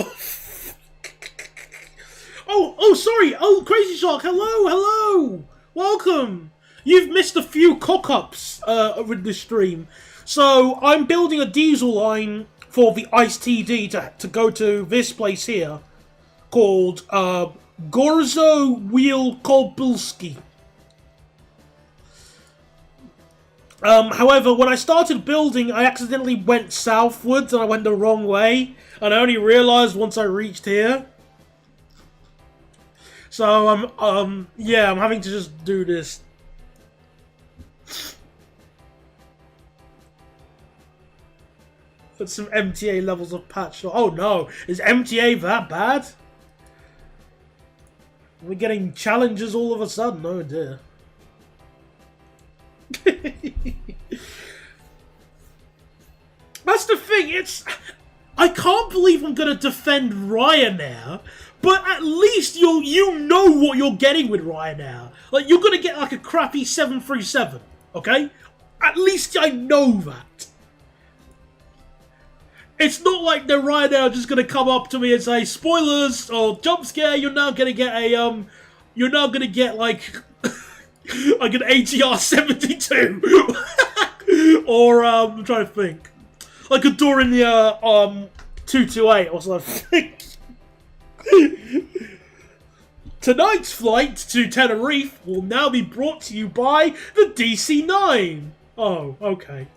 Oh, sorry. Oh, Crazy Shark. Hello. Welcome. You've missed a few cock-ups with the stream. So I'm building a diesel line for the Ice TD to go to this place here called Gorzo Wielkopolski. However, when I started building, I accidentally went southwards and I went the wrong way, and I only realized once I reached here. So yeah, I'm having to just do this. Put some MTA levels of patch. Oh no, is MTA that bad? We're getting challenges all of a sudden. Oh dear. That's the thing. I can't believe I'm gonna defend Ryanair, but at least you know what you're getting with Ryanair. Like, you're gonna get like a crappy 737, okay? At least I know that. It's not like the Ryanair are just gonna come up to me and say, "Spoilers" or "Jump scare." You're now gonna get a You're now gonna get like like an ATR 72, or I'm trying to think, like a Dornier 228 or something. Tonight's flight to Tenerife will now be brought to you by the DC-9. Oh, okay.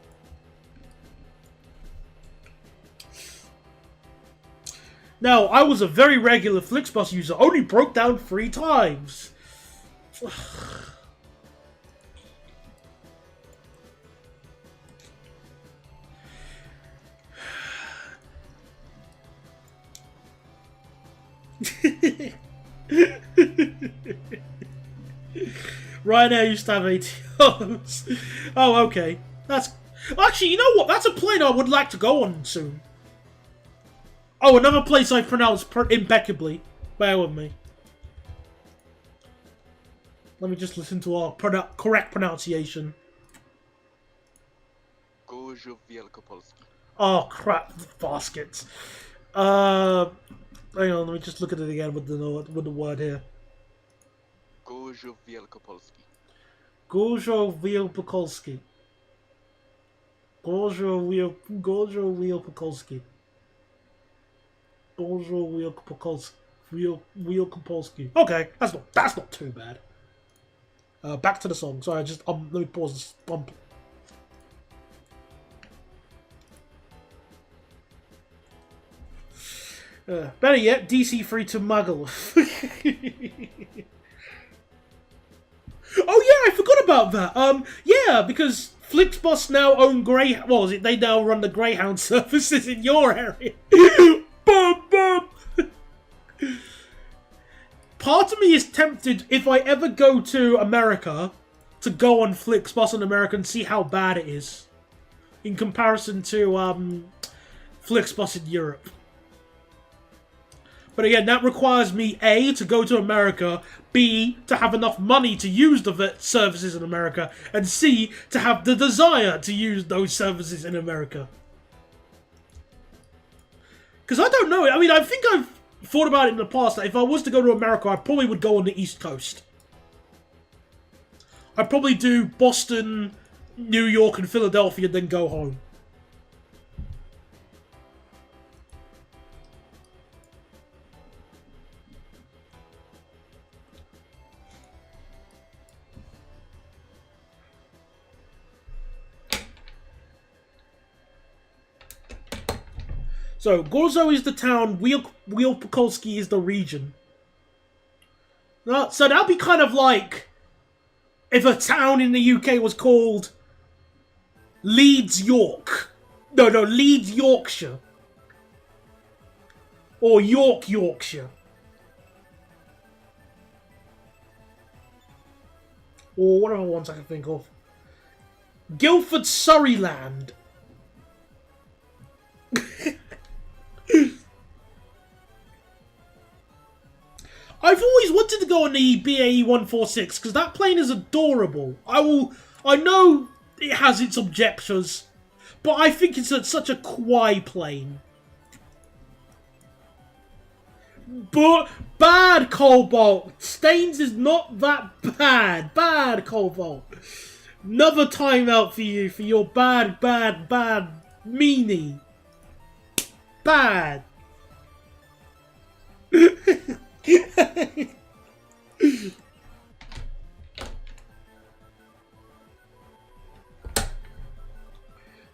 Now, I was a very regular Flixbus user, only broke down 3 times. Ryanair used to have ATOs. Oh, okay. That's... Actually, you know what? That's a plane I would like to go on soon. Oh, another place I pronounce impeccably. Bear with me. Let me just listen to our correct pronunciation. Gorzów Wielkopolski. Oh, crap. Baskets. Hang on, let me just look at it again with the word here. Gorzów Wielkopolski. Gorzów Wielkopolski. Gorzów Wielkopolski. Okay, that's not too bad. Back to the song. Sorry, just let me pause this. Better yet, DC3 to Muggle. Oh yeah, I forgot about that. Yeah, because Flixbus now own Greyhound. Well, they now run the Greyhound services in your area. Boom, boom. Part of me is tempted, if I ever go to America, to go on Flixbus in America and see how bad it is in comparison to Flixbus in Europe. But again, that requires me, A, to go to America, B, to have enough money to use the services in America, and C, to have the desire to use those services in America. Because I don't know. I mean, I think I've thought about it in the past that if I was to go to America, I probably would go on the East Coast. I'd probably do Boston, New York, and Philadelphia, and then go home. So, Gorzo is the town, Wielkopolski is the region. So that'd be kind of like if a town in the UK was called Leeds, York. No, Leeds, Yorkshire. Or York, Yorkshire. Or whatever ones I can think of. Guildford, Surreyland. I've always wanted to go on the BAE 146 because that plane is adorable. I know it has its objections, but I think it's such a Kwai plane. But bad, Cobalt. Staines is not that bad. Bad, Cobalt. Another timeout for you for your bad meanie. Bad.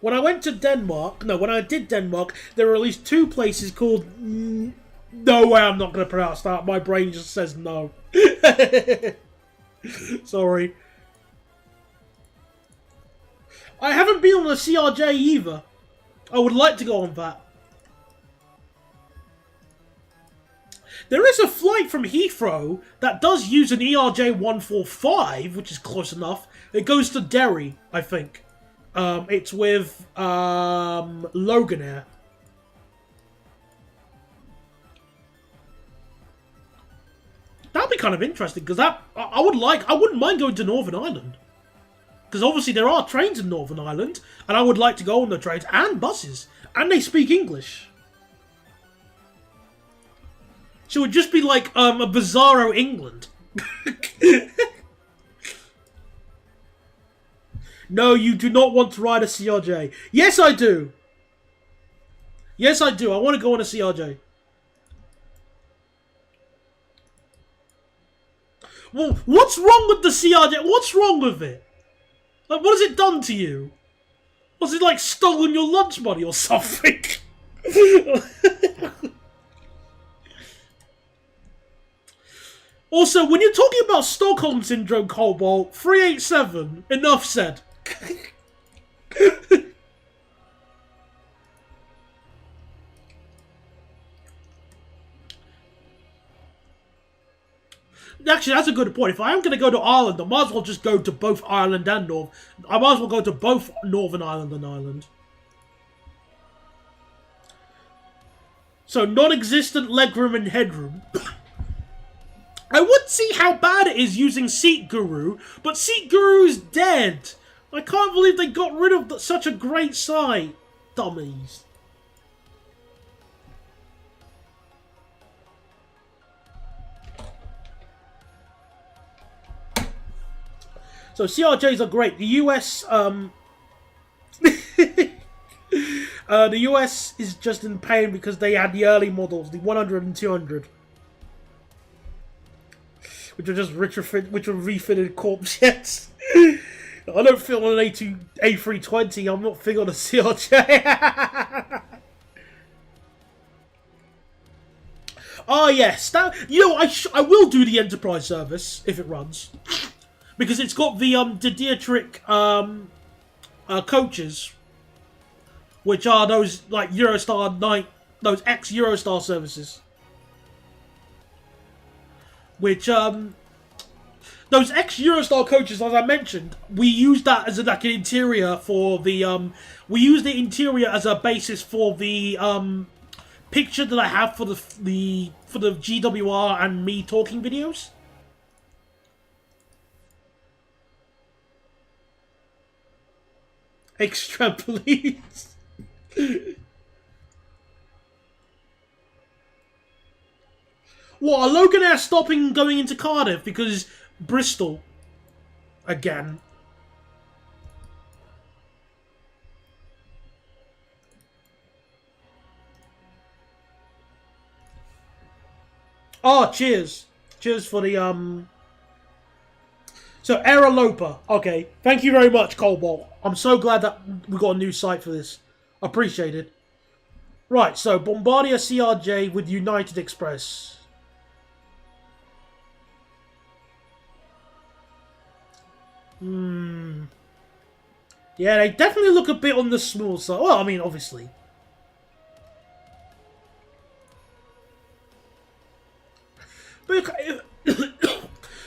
When I went to Denmark, when I did Denmark, there were at least 2 places called... No way I'm not going to pronounce that. My brain just says no. Sorry. I haven't been on a CRJ either. I would like to go on that. There is a flight from Heathrow that does use an ERJ 145, which is close enough. It goes to Derry, I think. It's with Loganair. That'd be kind of interesting because I wouldn't mind going to Northern Ireland because obviously there are trains in Northern Ireland, and I would like to go on the trains and buses, and they speak English. So it would just be like a bizarro England. No, you do not want to ride a CRJ. Yes, I do. Yes, I do. I want to go on a CRJ. Well, what's wrong with the CRJ? What's wrong with it? Like, what has it done to you? Was it like stolen your lunch money or something? Also, when you're talking about Stockholm Syndrome, Cobalt, 387, enough said. Actually, that's a good point. If I am going to go to Ireland, I might as well just go to both Ireland and North. I might as well go to both Northern Ireland and Ireland. So, non-existent legroom and headroom. I would see how bad it is using Seat Guru, but Seat Guru's dead. I can't believe they got rid of such a great site. Dummies. So CRJs are great. The US, the US is just in pain because they had the early models, the 100 and 200. Which are just refitted corpse jets. I don't fit on an A320. I'm not fit on a CRJ. Oh yes, I will do the Enterprise service if it runs, because it's got the Dietrich coaches, which are those like Eurostar those ex-Eurostar services. Which, those ex-Eurostar coaches, as I mentioned, we used that as like an interior for the, we used the interior as a basis for the, picture that I have for the GWR and me talking videos. Extra, please. What, are Loganair stopping going into Cardiff because Bristol again? Oh, cheers. Cheers for the So Era Lopa. Okay. Thank you very much, Cobalt. I'm so glad that we got a new site for this. Appreciate it. Right, so Bombardier CRJ with United Express. Yeah, they definitely look a bit on the small side. Well, I mean, obviously. But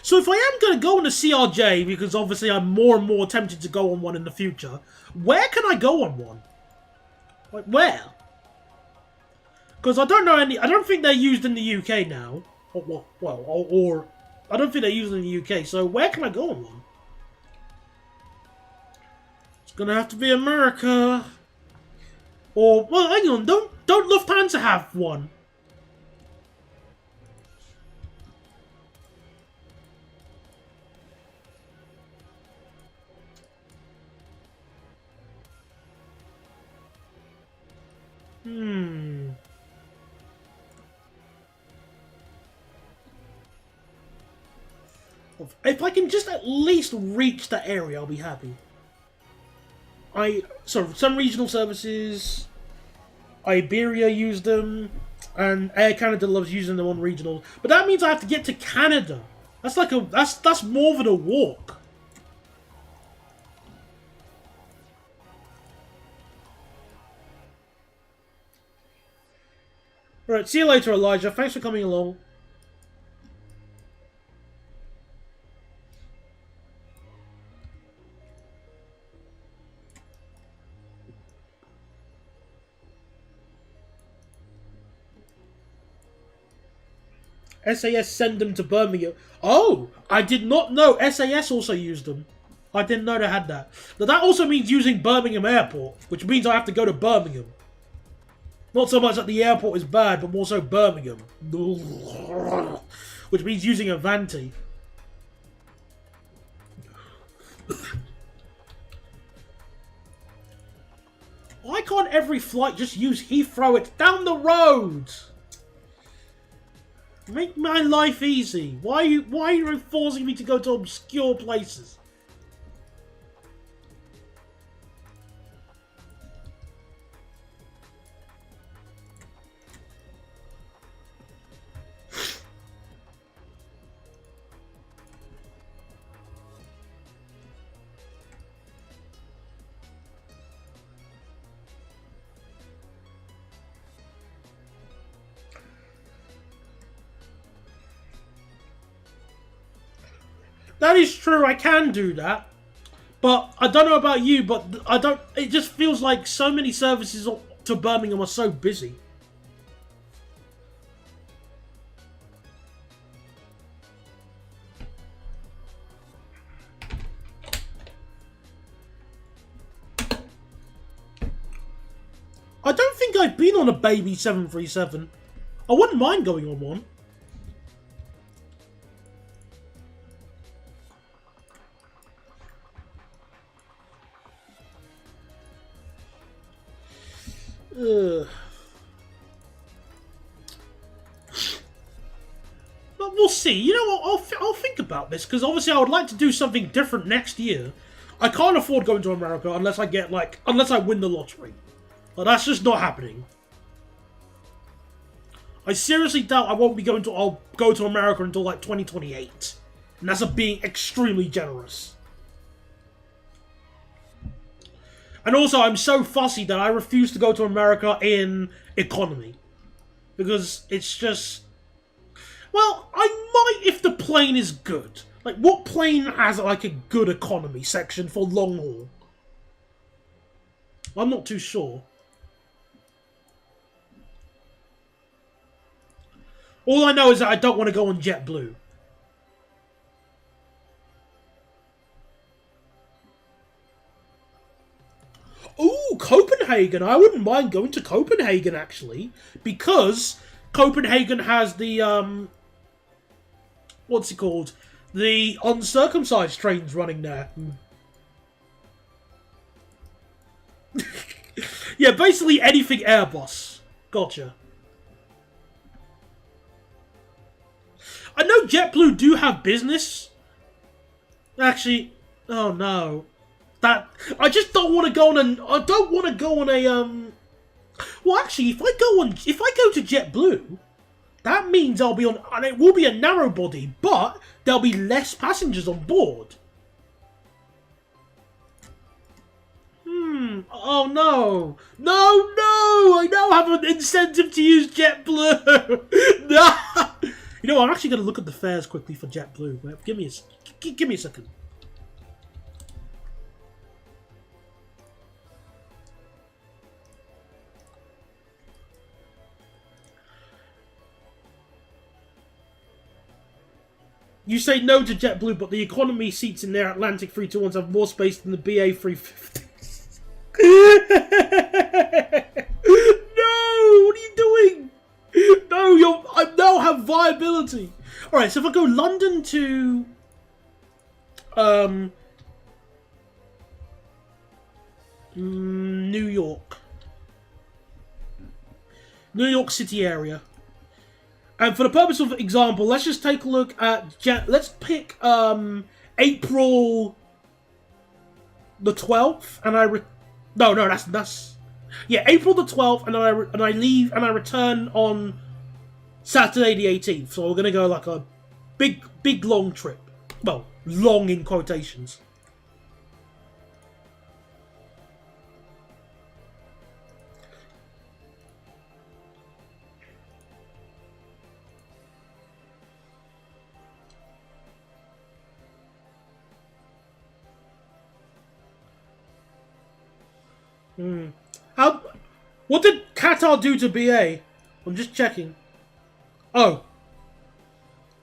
so if I am going to go on a CRJ, because obviously I'm more and more tempted to go on one in the future, where can I go on one? Like, where? Because I don't know any... I don't think they're used in the UK now. Or I don't think they're used in the UK, so where can I go on one? It's gonna have to be America. Or, well, hang on, don't Lufthansa have one? Hmm. If I can just at least reach that area, I'll be happy. So some regional services, Iberia used them, and Air Canada loves using them on regional. But that means I have to get to Canada. That's like that's more than a walk. Alright, see you later, Elijah. Thanks for coming along. SAS send them to Birmingham. Oh, I did not know SAS also used them. I didn't know they had that. But that also means using Birmingham Airport, which means I have to go to Birmingham. Not so much that the airport is bad, but more so Birmingham. Which means using Avanti. Why can't every flight just use Heathrow? It's down the road! Make my life easy. Why are you forcing me to go to obscure places? That is true, I can do that. But I don't know about you, but it just feels like so many services to Birmingham are so busy. I don't think I've been on a baby 737. I wouldn't mind going on one. But we'll see. You know what? I'll think about this, because obviously I would like to do something different next year. I can't afford going to America unless I get unless I win the lottery. But that's just not happening. I seriously doubt I'll go to America until like 2028. And that's being extremely generous. And also, I'm so fussy that I refuse to go to America in economy. Because it's just... Well, I might if the plane is good. Like, what plane has, like, a good economy section for long haul? I'm not too sure. All I know is that I don't want to go on JetBlue. Ooh, Copenhagen. I wouldn't mind going to Copenhagen, actually. Because Copenhagen has the, what's it called? The uncircumcised trains running there. Yeah, basically anything Airbus. Gotcha. I know JetBlue do have business. Actually, oh no. I just don't want to go on I don't want to go on a well, actually, if I go to JetBlue, that means I'll be on, and it will be a narrow body, but there'll be less passengers on board. Oh no. No! I now have an incentive to use JetBlue. No! You know, I'm actually going to look at the fares quickly for JetBlue. Give me a second. You say no to JetBlue, but the economy seats in their Atlantic 321s have more space than the BA 350s. No! What are you doing? No, I now have viability. Alright, so if I go London to... New York. New York City area. And for the purpose of example, let's just take a look at... let's pick April the 12th, and no, that's... Yeah, April the 12th, and I leave, and I return on Saturday the 18th. So we're going to go like a big, long trip. Well, long in quotations. What did Qatar do to BA? I'm just checking. Oh.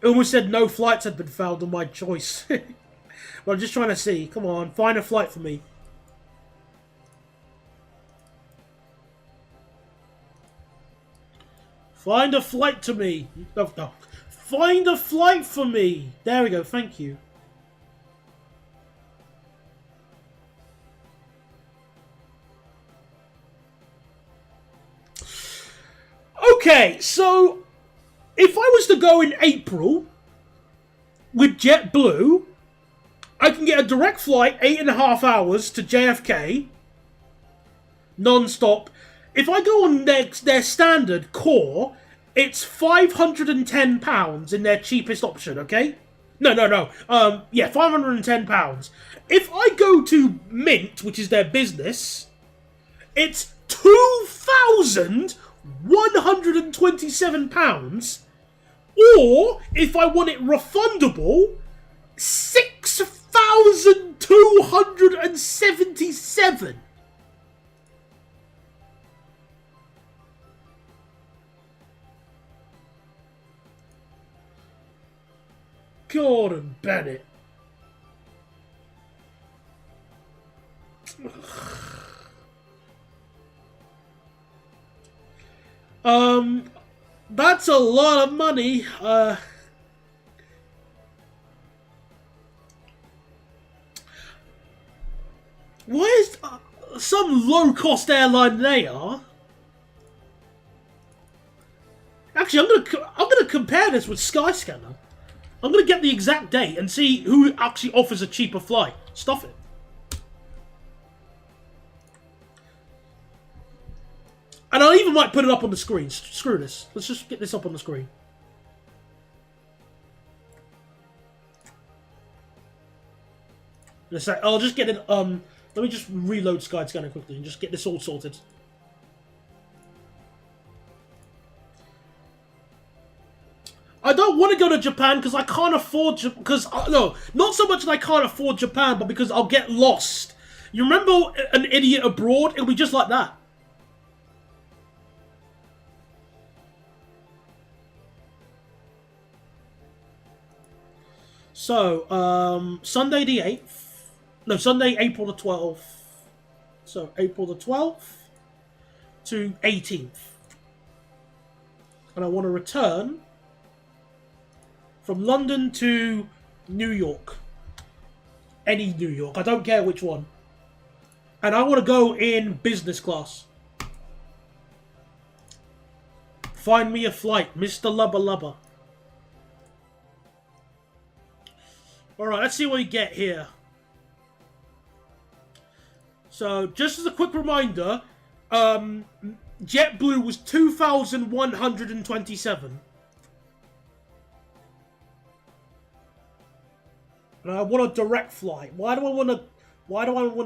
It almost said no flights had been found on my choice. But I'm just trying to see. Come on, find a flight for me. Find a flight to me. No. Find a flight for me. There we go, thank you. Okay, so if I was to go in April with JetBlue, I can get a direct flight, 8.5 hours to JFK, non-stop. If I go on their standard core, it's £510 in their cheapest option, okay? No. Yeah, £510. If I go to Mint, which is their business, it's £2,127, or if I want it refundable, £6,277. Gordon Bennett. That's a lot of money. Why is some low-cost airline they are? Actually, I'm gonna compare this with Skyscanner. I'm gonna get the exact date and see who actually offers a cheaper flight. Stuff it. And I even might put it up on the screen. Screw this. Let's just get this up on the screen. I'll just get it. Let me just reload Skyscanner quickly and just get this all sorted. I don't want to go to Japan because I can't afford... no, not so much that I can't afford Japan, but because I'll get lost. You remember An Idiot Abroad? It'll be just like that. So, Sunday the 8th. No, Sunday, April the 12th. So, April the 12th to 18th. And I want to return from London to New York. Any New York. I don't care which one. And I want to go in business class. Find me a flight, Mr. Lubba Lubba. Alright, let's see what we get here. So, just as a quick reminder, JetBlue was 2,127. And I want a direct flight. Why do I want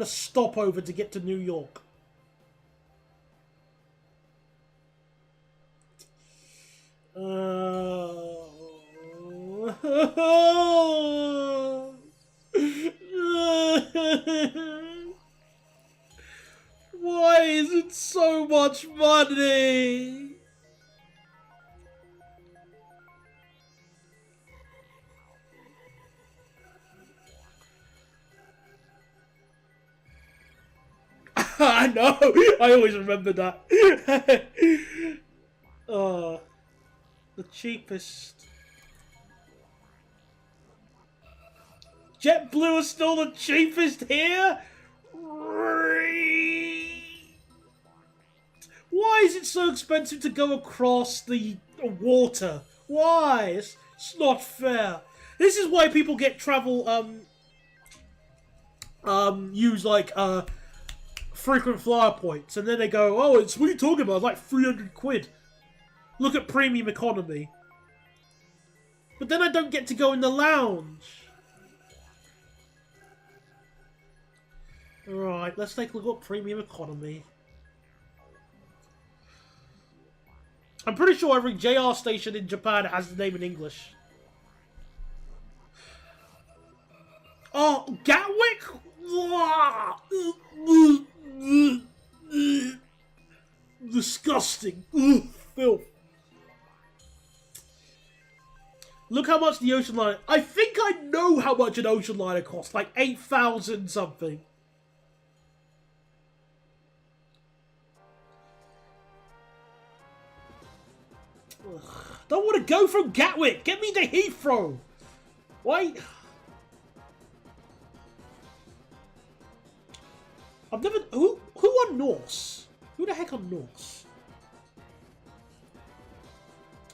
to stop over to get to New York? Why is it so much money? I know. I always remember that. Oh, the cheapest. JetBlue is still the cheapest here? What? Why is it so expensive to go across the water? Why? It's not fair. This is why people get travel, use like, frequent flyer points, and then they go, oh, what are you talking about? It's like 300 quid. Look at premium economy. But then I don't get to go in the lounge. Alright, let's take a look at premium economy. I'm pretty sure every JR station in Japan has the name in English. Oh, Gatwick? Disgusting. Filth. Look how much the ocean liner... I think I know how much an ocean liner costs. Like 8,000 something. Ugh. Don't want to go from Gatwick. Get me to Heathrow. Why? I've never... Who on Norse? Who the heck on Norse?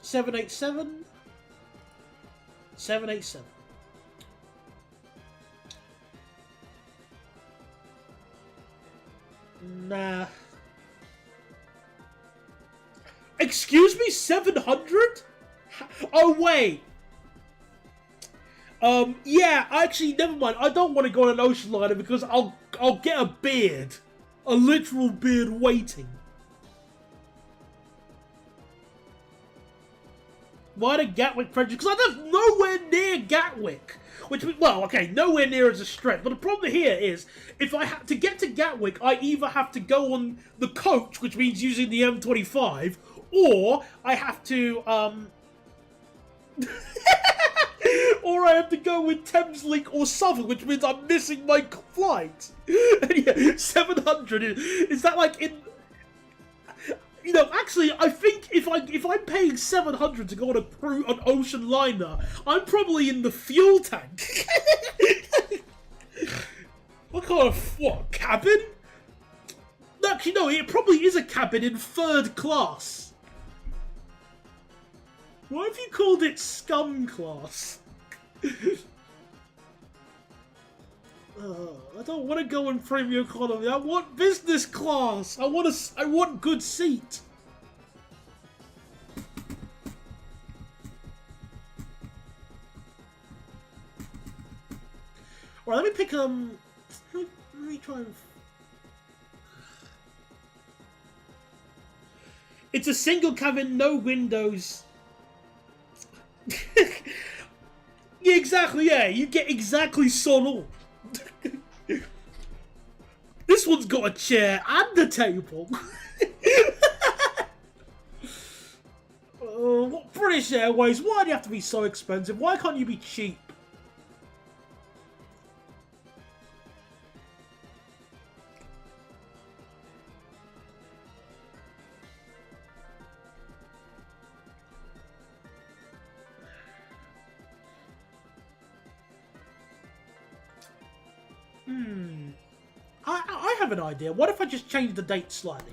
787? 787. Nah. Excuse me, 700? Oh, wait. Yeah, actually, never mind. I don't want to go on an ocean liner because I'll get a beard. A literal beard waiting. Why the Gatwick prejudice? Because I live nowhere near Gatwick. Which, well, okay, nowhere near is a stretch. But the problem here is, if I have to get to Gatwick, I either have to go on the coach, which means using the M25, or I have to, or I have to go with Thameslink or Southern, which means I'm missing my flight. And yeah, 700 is that like in... You know, actually, I think if I'm paying 700 to go on an ocean liner, I'm probably in the fuel tank. What kind of cabin? Actually, no, it probably is a cabin in 3rd class. Why have you called it scum class? I don't want to go in premium economy. I want business class. I want good seat. Alright, let me pick let me try and... It's a single cabin, no windows. Yeah, exactly, yeah. You get exactly son all. This one's got a chair and a table. What British Airways? Why do you have to be so expensive? Why can't you be cheap? I have an idea. What if I just change the date slightly?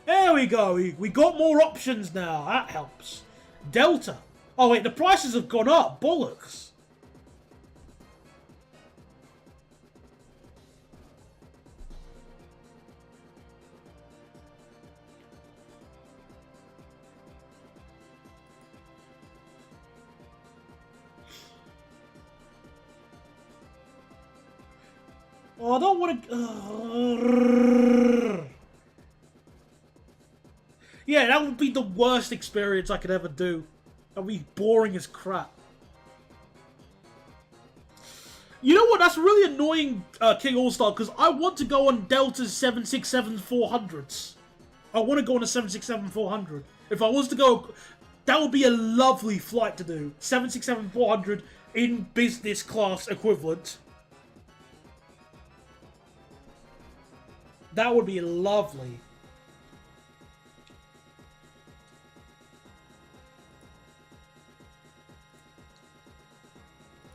There we go. We got more options now. That helps. Delta. Oh wait, the prices have gone up. Bollocks. Oh, I don't want to... Yeah, that would be the worst experience I could ever do. That would be boring as crap. You know what? That's really annoying, King All-Star, because I want to go on Delta's 767-400s. I want to go on a 767-400. If I was to go... That would be a lovely flight to do. 767-400 in business class equivalent. That would be lovely.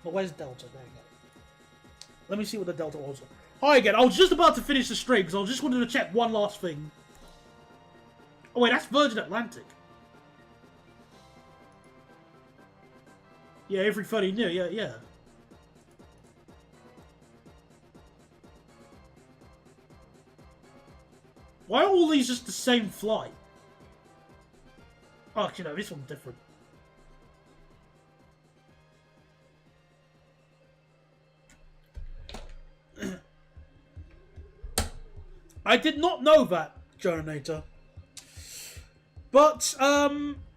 But where's Delta? There you go. Let me see what the delta was. Hi again. I was just about to finish the stream because I just wanted to check one last thing. Oh wait, that's Virgin Atlantic. Yeah, every 30 new. Yeah. Why are all these just the same flight? Oh, actually, no, this one's different. I did not know that, Joninator. But,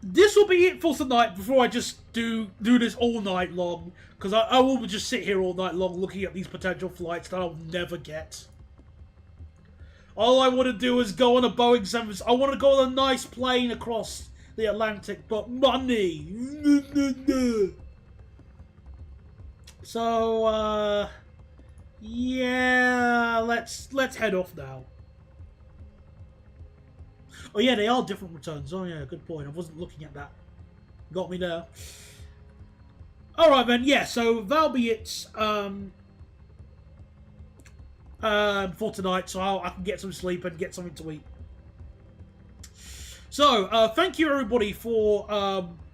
this will be it for tonight before I just do this all night long. Because I will just sit here all night long looking at these potential flights that I'll never get. All I want to do is go on a Boeing 7. I want to go on a nice plane across the Atlantic, but money. So, yeah, let's head off now. Oh yeah, they are different returns. Oh yeah, good point. I wasn't looking at that. Got me there. Alright then, yeah, so that'll be it for tonight, so I can get some sleep and get something to eat. So, thank you everybody for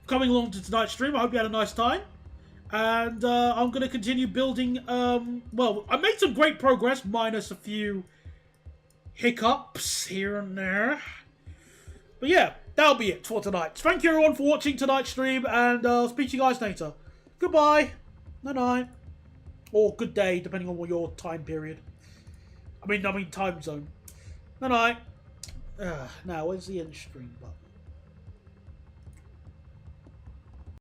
coming along to tonight's stream. I hope you had a nice time. And I'm going to continue building, well, I made some great progress, minus a few hiccups here and there. But yeah, that'll be it for tonight. Thank you everyone for watching tonight's stream, and I'll speak to you guys later. Goodbye. Night-night. Or good day, depending on what your time period. I mean time zone. Night-night. Now, where's the end stream button?